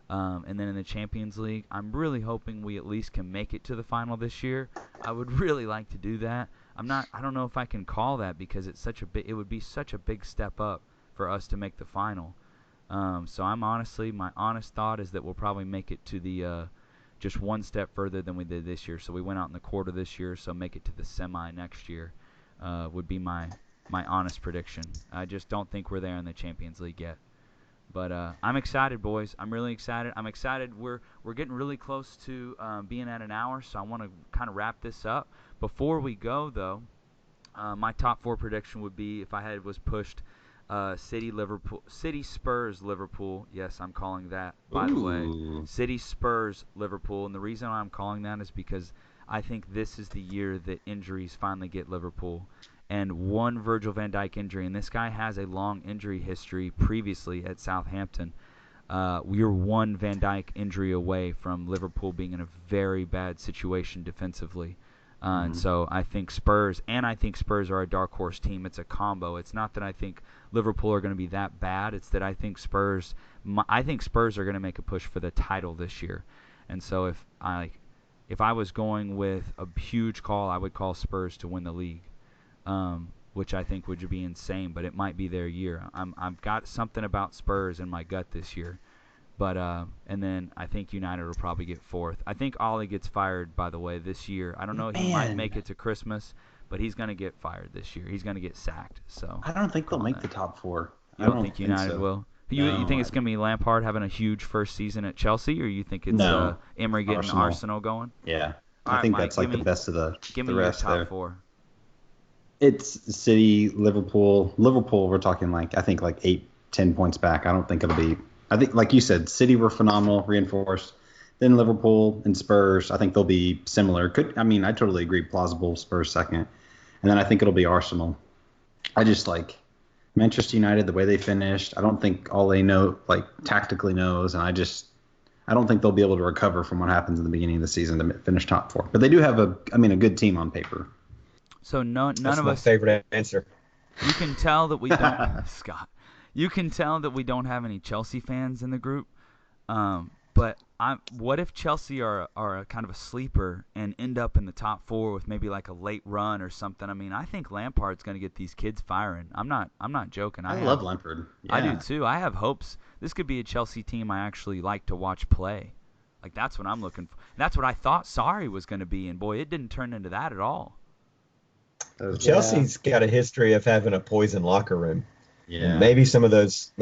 Speaker 1: and then in the Champions League, I'm really hoping we at least can make it to the final this year. I would really like to do that. I don't know if I can call that because it would be such a big step up for us to make the final. So my honest thought is that we'll probably make it to the just one step further than we did this year. So we went out in the quarter this year, so make it to the semi next year would be my honest prediction. I just don't think we're there in the Champions League yet. But I'm excited, boys. I'm really excited. I'm excited. We're getting really close to being at an hour, so I want to kind of wrap this up. Before we go, though, my top 4 prediction would be if I was pushed City Spurs Liverpool. Yes, I'm calling that, by the way. City Spurs Liverpool. And the reason why I'm calling that is because I think this is the year that injuries finally get Liverpool. And one Virgil van Dijk injury, and this guy has a long injury history previously at Southampton. We are one Van Dijk injury away from Liverpool being in a very bad situation defensively. And so I think Spurs are a dark horse team. It's a combo. It's not that I think Liverpool are going to be that bad. It's that I think Spurs are going to make a push for the title this year. And so if I was going with a huge call, I would call Spurs to win the league, which I think would be insane. But it might be their year. I've got something about Spurs in my gut this year. But and then I think United will probably get 4th. I think Ollie gets fired, by the way, this year. I don't know. He might make it to Christmas, but he's going to get fired this year. He's going to get sacked. So
Speaker 2: I don't think they'll make the top 4.
Speaker 1: You don't think United will? You think it's going to be Lampard having a huge first season at Chelsea, or you think it's Emery getting Arsenal going?
Speaker 2: Yeah,
Speaker 1: I
Speaker 2: think that's like the best of the
Speaker 1: give me
Speaker 2: the rest
Speaker 1: your top
Speaker 2: there.
Speaker 1: 4.
Speaker 2: It's City, Liverpool. Liverpool, we're talking like 8-10 points back. I don't think it'll be. I think, like you said, City were phenomenal, reinforced. Then Liverpool and Spurs, I think they'll be similar. I totally agree. Plausible Spurs second, and then I think it'll be Arsenal. I just like Manchester United the way they finished. I don't think Ole tactically knows, and I don't think they'll be able to recover from what happens in the beginning of the season to finish top 4. But they do have a good team on paper.
Speaker 1: So none
Speaker 3: That's
Speaker 1: of
Speaker 3: my
Speaker 1: us.
Speaker 3: favorite answer.
Speaker 1: You can tell that we don't, Scott. You can tell that we don't have any Chelsea fans in the group. But what if Chelsea are a kind of a sleeper and end up in the top 4 with maybe like a late run or something? I mean, I think Lampard's going to get these kids firing. I'm not joking.
Speaker 2: I love Lampard. Yeah.
Speaker 1: I do too. I have hopes. This could be a Chelsea team I actually like to watch play. Like that's what I'm looking for. That's what I thought Sarri was going to be, and boy, it didn't turn into that at all.
Speaker 3: Chelsea's got a history of having a poison locker room.
Speaker 2: Yeah.
Speaker 3: And maybe some of those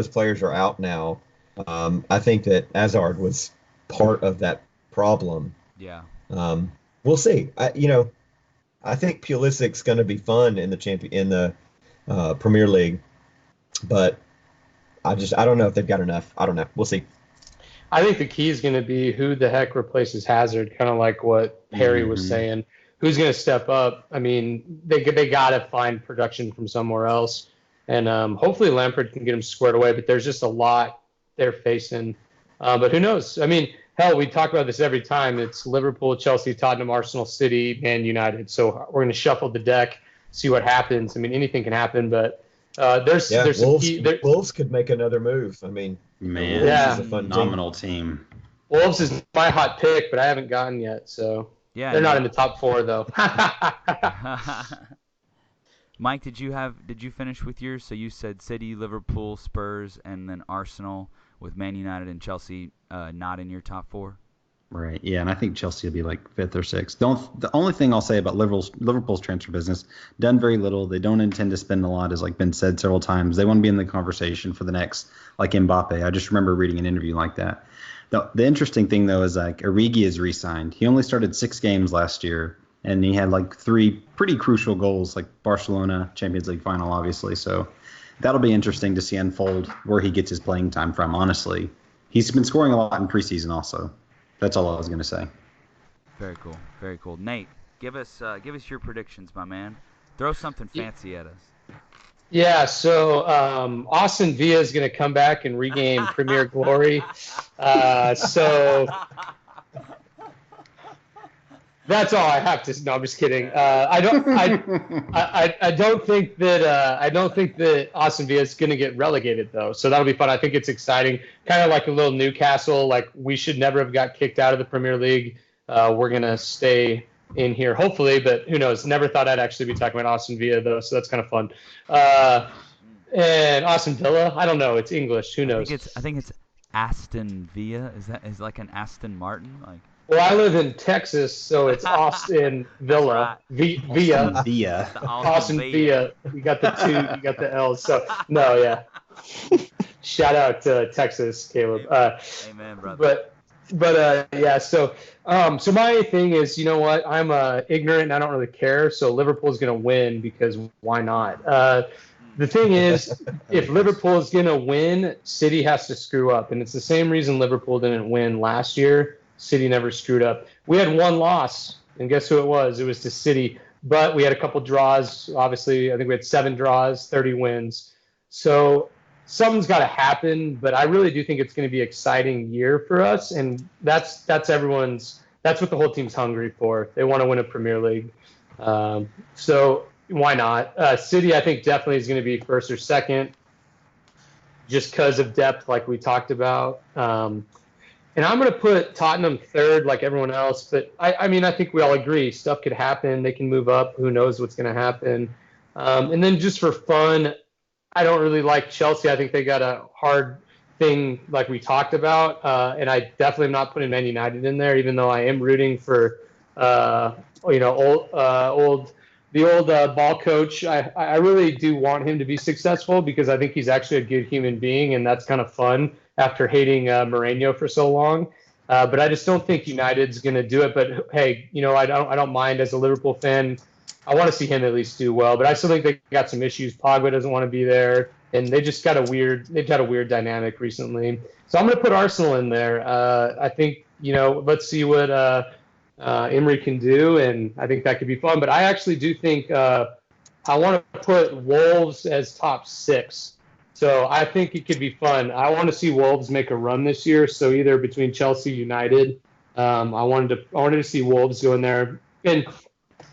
Speaker 3: players are out now. I think that Hazard was part of that problem.
Speaker 1: Yeah.
Speaker 3: We'll see. I think Pulisic's going to be fun in the Premier League, but I don't know if they've got enough. I don't know. We'll see.
Speaker 4: I think the key is going to be who the heck replaces Hazard, kind of like what Harry was saying. Who's going to step up? I mean, they got to find production from somewhere else. And hopefully Lampard can get them squared away, but there's just a lot they're facing. But who knows? I mean, hell, we talk about this every time. It's Liverpool, Chelsea, Tottenham, Arsenal, City, and United. So we're going to shuffle the deck, see what happens. I mean, anything can happen, but there's some key.
Speaker 3: Wolves could make another move. I mean,
Speaker 2: man,
Speaker 3: Wolves is a fun
Speaker 2: phenomenal team.
Speaker 4: Wolves is my hot pick, but I haven't gotten yet. So they're not in the top 4 though.
Speaker 1: Mike, did you finish with yours? So you said City, Liverpool, Spurs, and then Arsenal with Man United and Chelsea not in your top 4?
Speaker 2: Right, yeah, and I think Chelsea will be like 5th or 6th. The only thing I'll say about Liverpool's transfer business, done very little. They don't intend to spend a lot, as been said several times. They want to be in the conversation for the next, like Mbappe. I just remember reading an interview like that. The interesting thing, though, is Origi is re-signed. He only started 6 games last year, and he had 3 pretty crucial goals, like Barcelona, Champions League final, obviously. So that'll be interesting to see unfold where he gets his playing time from, honestly. He's been scoring a lot in preseason also. That's all I was going to say.
Speaker 1: Very cool. Very cool. Nate, give us your predictions, my man. Throw something fancy at us.
Speaker 4: Yeah, so Austin Villa is going to come back and regain Premier glory. So That's all I have to. No, I'm just kidding. I don't. I don't think that. I don't think that Austin Villa is going to get relegated though. So that'll be fun. I think it's exciting. Kind of like a little Newcastle. Like we should never have got kicked out of the Premier League. We're gonna stay in here, hopefully. But who knows? Never thought I'd actually be talking about Austin Villa though. So that's kind of fun. And Austin Villa. I don't know. It's English. Who knows?
Speaker 1: I think it's Aston Villa. Is like an Aston Martin? Like.
Speaker 4: Well, I live in Texas, so it's Austin Villa, Villa,
Speaker 2: Via.
Speaker 4: Austin Villa. You got the two, you got the L's. So no, yeah. Shout out to Texas, Caleb.
Speaker 1: Amen, brother.
Speaker 4: But yeah. So my thing is, you know what? I'm ignorant and I don't really care. So Liverpool's gonna win because why not? The thing is, if Liverpool is gonna win, City has to screw up, and it's the same reason Liverpool didn't win last year. City never screwed up. We had one loss, and guess who it was? It was to City. But we had a couple draws. Obviously, I think we had 7 draws, 30 wins. So something's got to happen. But I really do think it's going to be an exciting year for us, and that's everyone's. That's what the whole team's hungry for. They want to win a Premier League. So why not? City, I think, definitely is going to be first or second, just because of depth, like we talked about. And I'm going to put Tottenham third like everyone else. But, I mean, I think we all agree. Stuff could happen. They can move up. Who knows what's going to happen. And then just for fun, I don't really like Chelsea. I think they got a hard thing like we talked about. And I definitely am not putting Man United in there, even though I am rooting for, the old ball coach. I really do want him to be successful because I think he's actually a good human being, and that's kind of fun after hating Mourinho for so long. But I just don't think United's going to do it. But hey, I don't mind as a Liverpool fan. I want to see him at least do well. But I still think they got some issues. Pogba doesn't want to be there, and they've had a weird dynamic recently. So I'm going to put Arsenal in there. I think let's see what Emery can do, and I think that could be fun. But I actually do think I want to put Wolves as top 6. So I think it could be fun. I want to see Wolves make a run this year. So either between Chelsea, United, I wanted to see Wolves go in there. And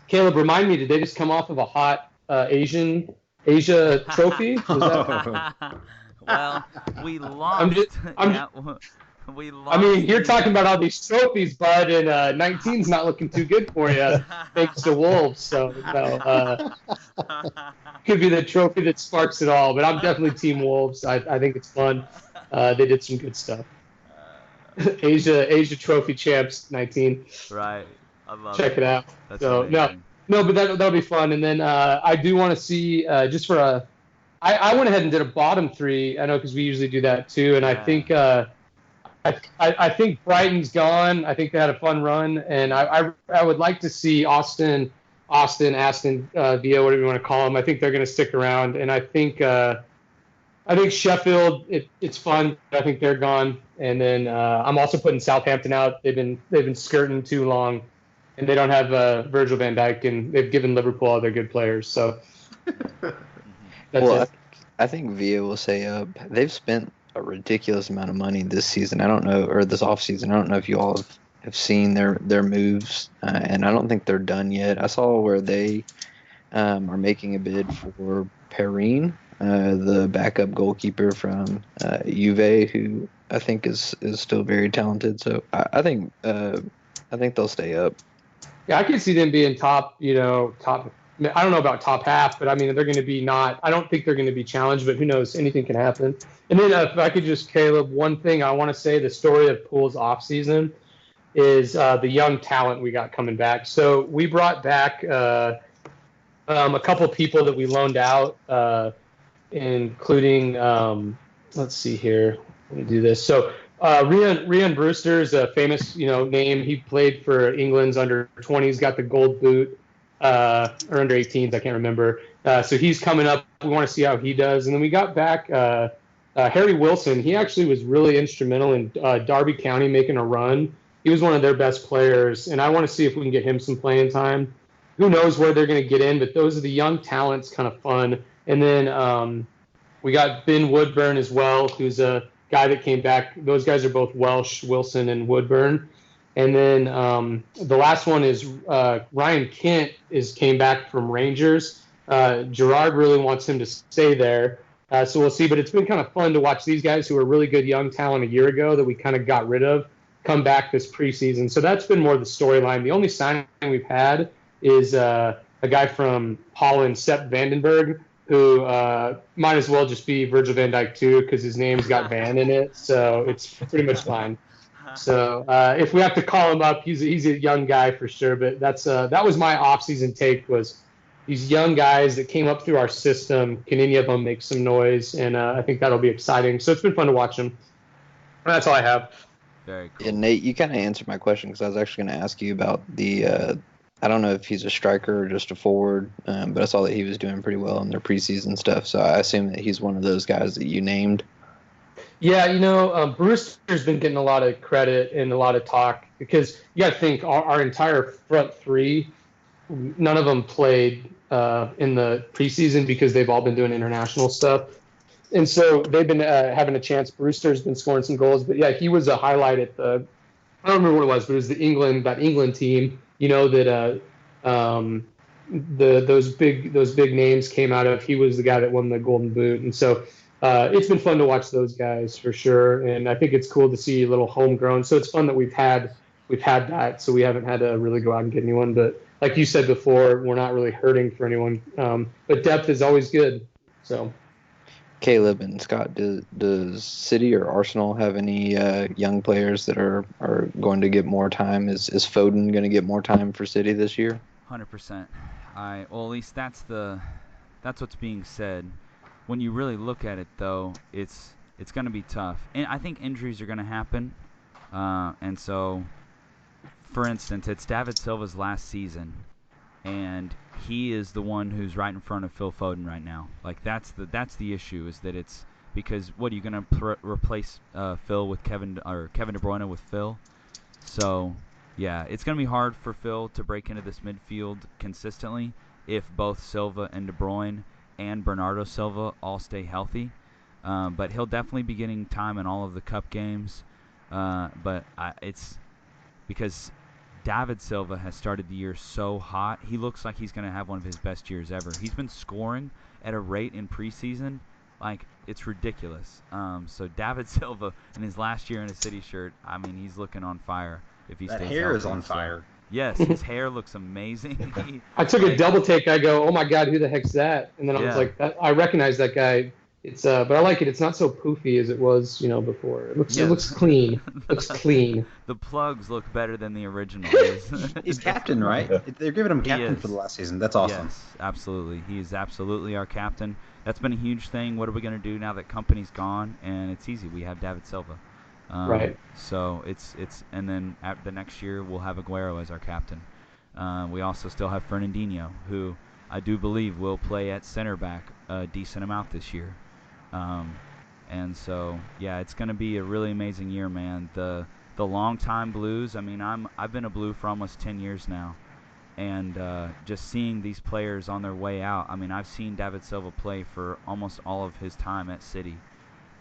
Speaker 4: Caleb, remind me, did they just come off of a hot Asia trophy?
Speaker 1: Well, we lost. We lost.
Speaker 4: I mean, you're talking about all these trophies, bud, and 19's not looking too good for you, thanks to Wolves. So, could be the trophy that sparks it all. But I'm definitely Team Wolves. I think it's fun. They did some good stuff. Asia Trophy champs, 19.
Speaker 1: Right. I love
Speaker 4: Check it out.
Speaker 1: That's
Speaker 4: so
Speaker 1: amazing.
Speaker 4: no, but that'll be fun. And then I do want to see just for a. I went ahead and did a bottom 3. I know because we usually do that too, and I think. I think Brighton's gone. I think they had a fun run, and I would like to see Aston Villa, whatever you want to call them. I think they're going to stick around, and I think Sheffield. It's fun. I think they're gone, and then I'm also putting Southampton out. They've been skirting too long, and they don't have Virgil van Dijk, and they've given Liverpool all their good players. So that's it.
Speaker 5: I think Villa will stay up. They've spent a ridiculous amount of money this season. I don't know, or this off season. I don't know if you all have seen their moves, and I don't think they're done yet. I saw where they are making a bid for Perrine, the backup goalkeeper from Juve, who I think is still very talented. So I think they'll stay up.
Speaker 4: Yeah, I can see them being top. I don't know about top half, but I mean, they're going to be not. I don't think they're going to be challenged, but who knows? Anything can happen. And then if I could just, Caleb, one thing I want to say, the story of Pool's offseason is the young talent we got coming back. So we brought back a couple people that we loaned out, including, let's see here. Let me do this. So Rhian Brewster is a famous, name. He played for England's under 20s, got the gold boot. Or under 18s, I can't remember. So he's coming up. We want to see how he does. And then we got back Harry Wilson. He actually was really instrumental in Derby County making a run. He was one of their best players, and I want to see if we can get him some playing time. Who knows where they're going to get in, but those are the young talents, kind of fun. And then we got Ben Woodburn as well, who's a guy that came back. Those guys are both Welsh, Wilson and Woodburn. And then the last one is Ryan Kent came back from Rangers. Gerard really wants him to stay there. So we'll see. But it's been kind of fun to watch these guys who were really good young talent a year ago that we kind of got rid of come back this preseason. So that's been more the storyline. The only signing we've had is a guy from Holland, Sepp Vandenberg, who might as well just be Virgil van Dijk too, because his name's got Van in it. So it's pretty much fine. So if we have to call him up, he's a young guy for sure. But that was my offseason take, was these young guys that came up through our system. Can any of them make some noise? And I think that'll be exciting. So it's been fun to watch them. That's all I have.
Speaker 1: Very cool.
Speaker 5: And Nate, you kind of answered my question, because I was actually going to ask you about the. I don't know if he's a striker or just a forward, but I saw that he was doing pretty well in their preseason stuff. So I assume that he's one of those guys that you named.
Speaker 4: Yeah, Brewster's been getting a lot of credit and a lot of talk, because you got to think our entire front three, none of them played in the preseason because they've all been doing international stuff. And so they've been having a chance. Brewster's been scoring some goals. But, yeah, he was a highlight at I don't remember what it was, but it was that England team, that those big names came out of. He was the guy that won the Golden Boot. And so it's been fun to watch those guys for sure. And I think it's cool to see a little homegrown. So it's fun that we've had that. So we haven't had to really go out and get anyone. But like you said before, we're not really hurting for anyone. But depth is always good. So.
Speaker 5: Caleb and Scott, does City or Arsenal have any young players that are going to get more time? Is Foden going to get more time for City this year?
Speaker 1: 100%. At least that's what's being said. When you really look at it, though, it's going to be tough. And I think injuries are going to happen. And so, for instance, it's David Silva's last season, and he is the one who's right in front of Phil Foden right now. Like, that's the issue, is that it's because what are you going to replace Phil with Kevin De Bruyne with Phil? So yeah, it's going to be hard for Phil to break into this midfield consistently if both Silva and De Bruyne and Bernardo Silva all stay healthy. But he'll definitely be getting time in all of the cup games. But it's because David Silva has started the year so hot. He looks like he's going to have one of his best years ever. He's been scoring at a rate in preseason, like, it's ridiculous. So David Silva in his last year in a City shirt, I mean, he's looking on fire if he stays healthy.
Speaker 2: That hair is on fire.
Speaker 1: Yes, his hair looks amazing.
Speaker 4: I took a double take. I go, oh my God, who the heck's that? And then I was like, I recognize that guy. It's but I like it. It's not so poofy as it was, before. It looks clean. Looks clean.
Speaker 1: The plugs look better than the original.
Speaker 2: He's captain, right? They're giving him captain for the last season. That's awesome.
Speaker 1: Yes, absolutely. He is absolutely our captain. That's been a huge thing. What are we going to do now that Company's gone? And it's easy. We have David Silva.
Speaker 4: Right.
Speaker 1: So it's and then the next year we'll have Aguero as our captain. We also still have Fernandinho, who I do believe will play at center back a decent amount this year. And so yeah, it's going to be a really amazing year, man. The long-time Blues. I mean, I've been a Blue for almost 10 years now, and just seeing these players on their way out. I mean, I've seen David Silva play for almost all of his time at City,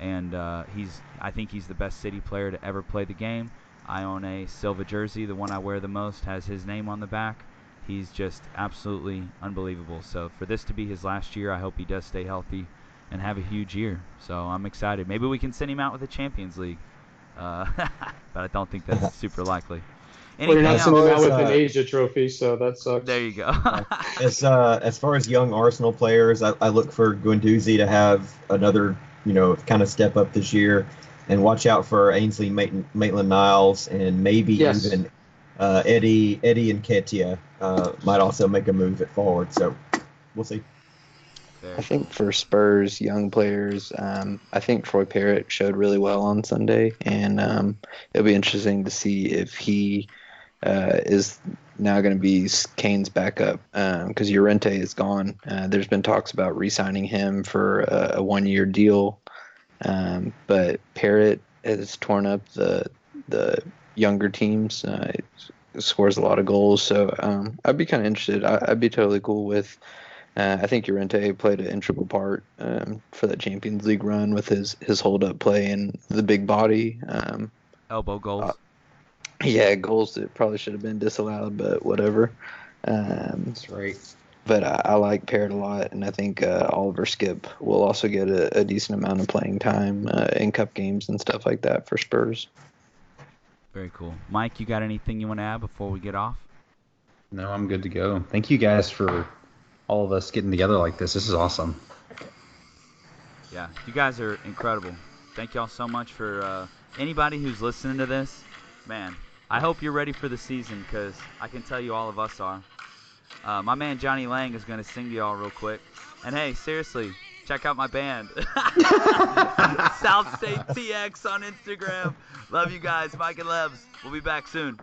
Speaker 1: and I think he's the best City player to ever play the game. I own a Silva jersey. The one I wear the most has his name on the back. He's just absolutely unbelievable. So for this to be his last year, I hope he does stay healthy and have a huge year. So I'm excited. Maybe we can send him out with the Champions League. But I don't think that's super likely.
Speaker 4: Well, you're not sending him out with an Asia trophy, so that sucks.
Speaker 1: There you go.
Speaker 3: As far as young Arsenal players, I look for Guendouzi to have another, kind of step up this year, and watch out for Ainsley Maitland-Niles, and maybe even Eddie Nketiah might also make a move at forward. So we'll see.
Speaker 5: I think for Spurs young players, I think Troy Parrott showed really well on Sunday, and it'll be interesting to see if he is now going to be Kane's backup, because Llorente is gone. There's been talks about re-signing him for a one-year deal, but Parrott has torn up the younger teams. It scores a lot of goals, so I'd be kind of interested. I'd be totally cool with. I think Llorente played an integral part for that Champions League run with his hold-up play and the big body.
Speaker 1: Elbow goals.
Speaker 5: Yeah, goals that probably should have been disallowed, but whatever.
Speaker 2: That's right.
Speaker 5: But I like Parrott a lot, and I think Oliver Skip will also get a decent amount of playing time in cup games and stuff like that for Spurs.
Speaker 1: Very cool. Mike, you got anything you want to add before we get off?
Speaker 2: No, I'm good to go. Thank you guys for all of us getting together like this. This is awesome.
Speaker 1: Yeah, you guys are incredible. Thank y'all so much for anybody who's listening to this. Man, I hope you're ready for the season because I can tell you all of us are. My man Johnny Lang is going to sing to y'all real quick. And hey, seriously, check out my band. South State TX on Instagram. Love you guys. Mike and Lebs. We'll be back soon.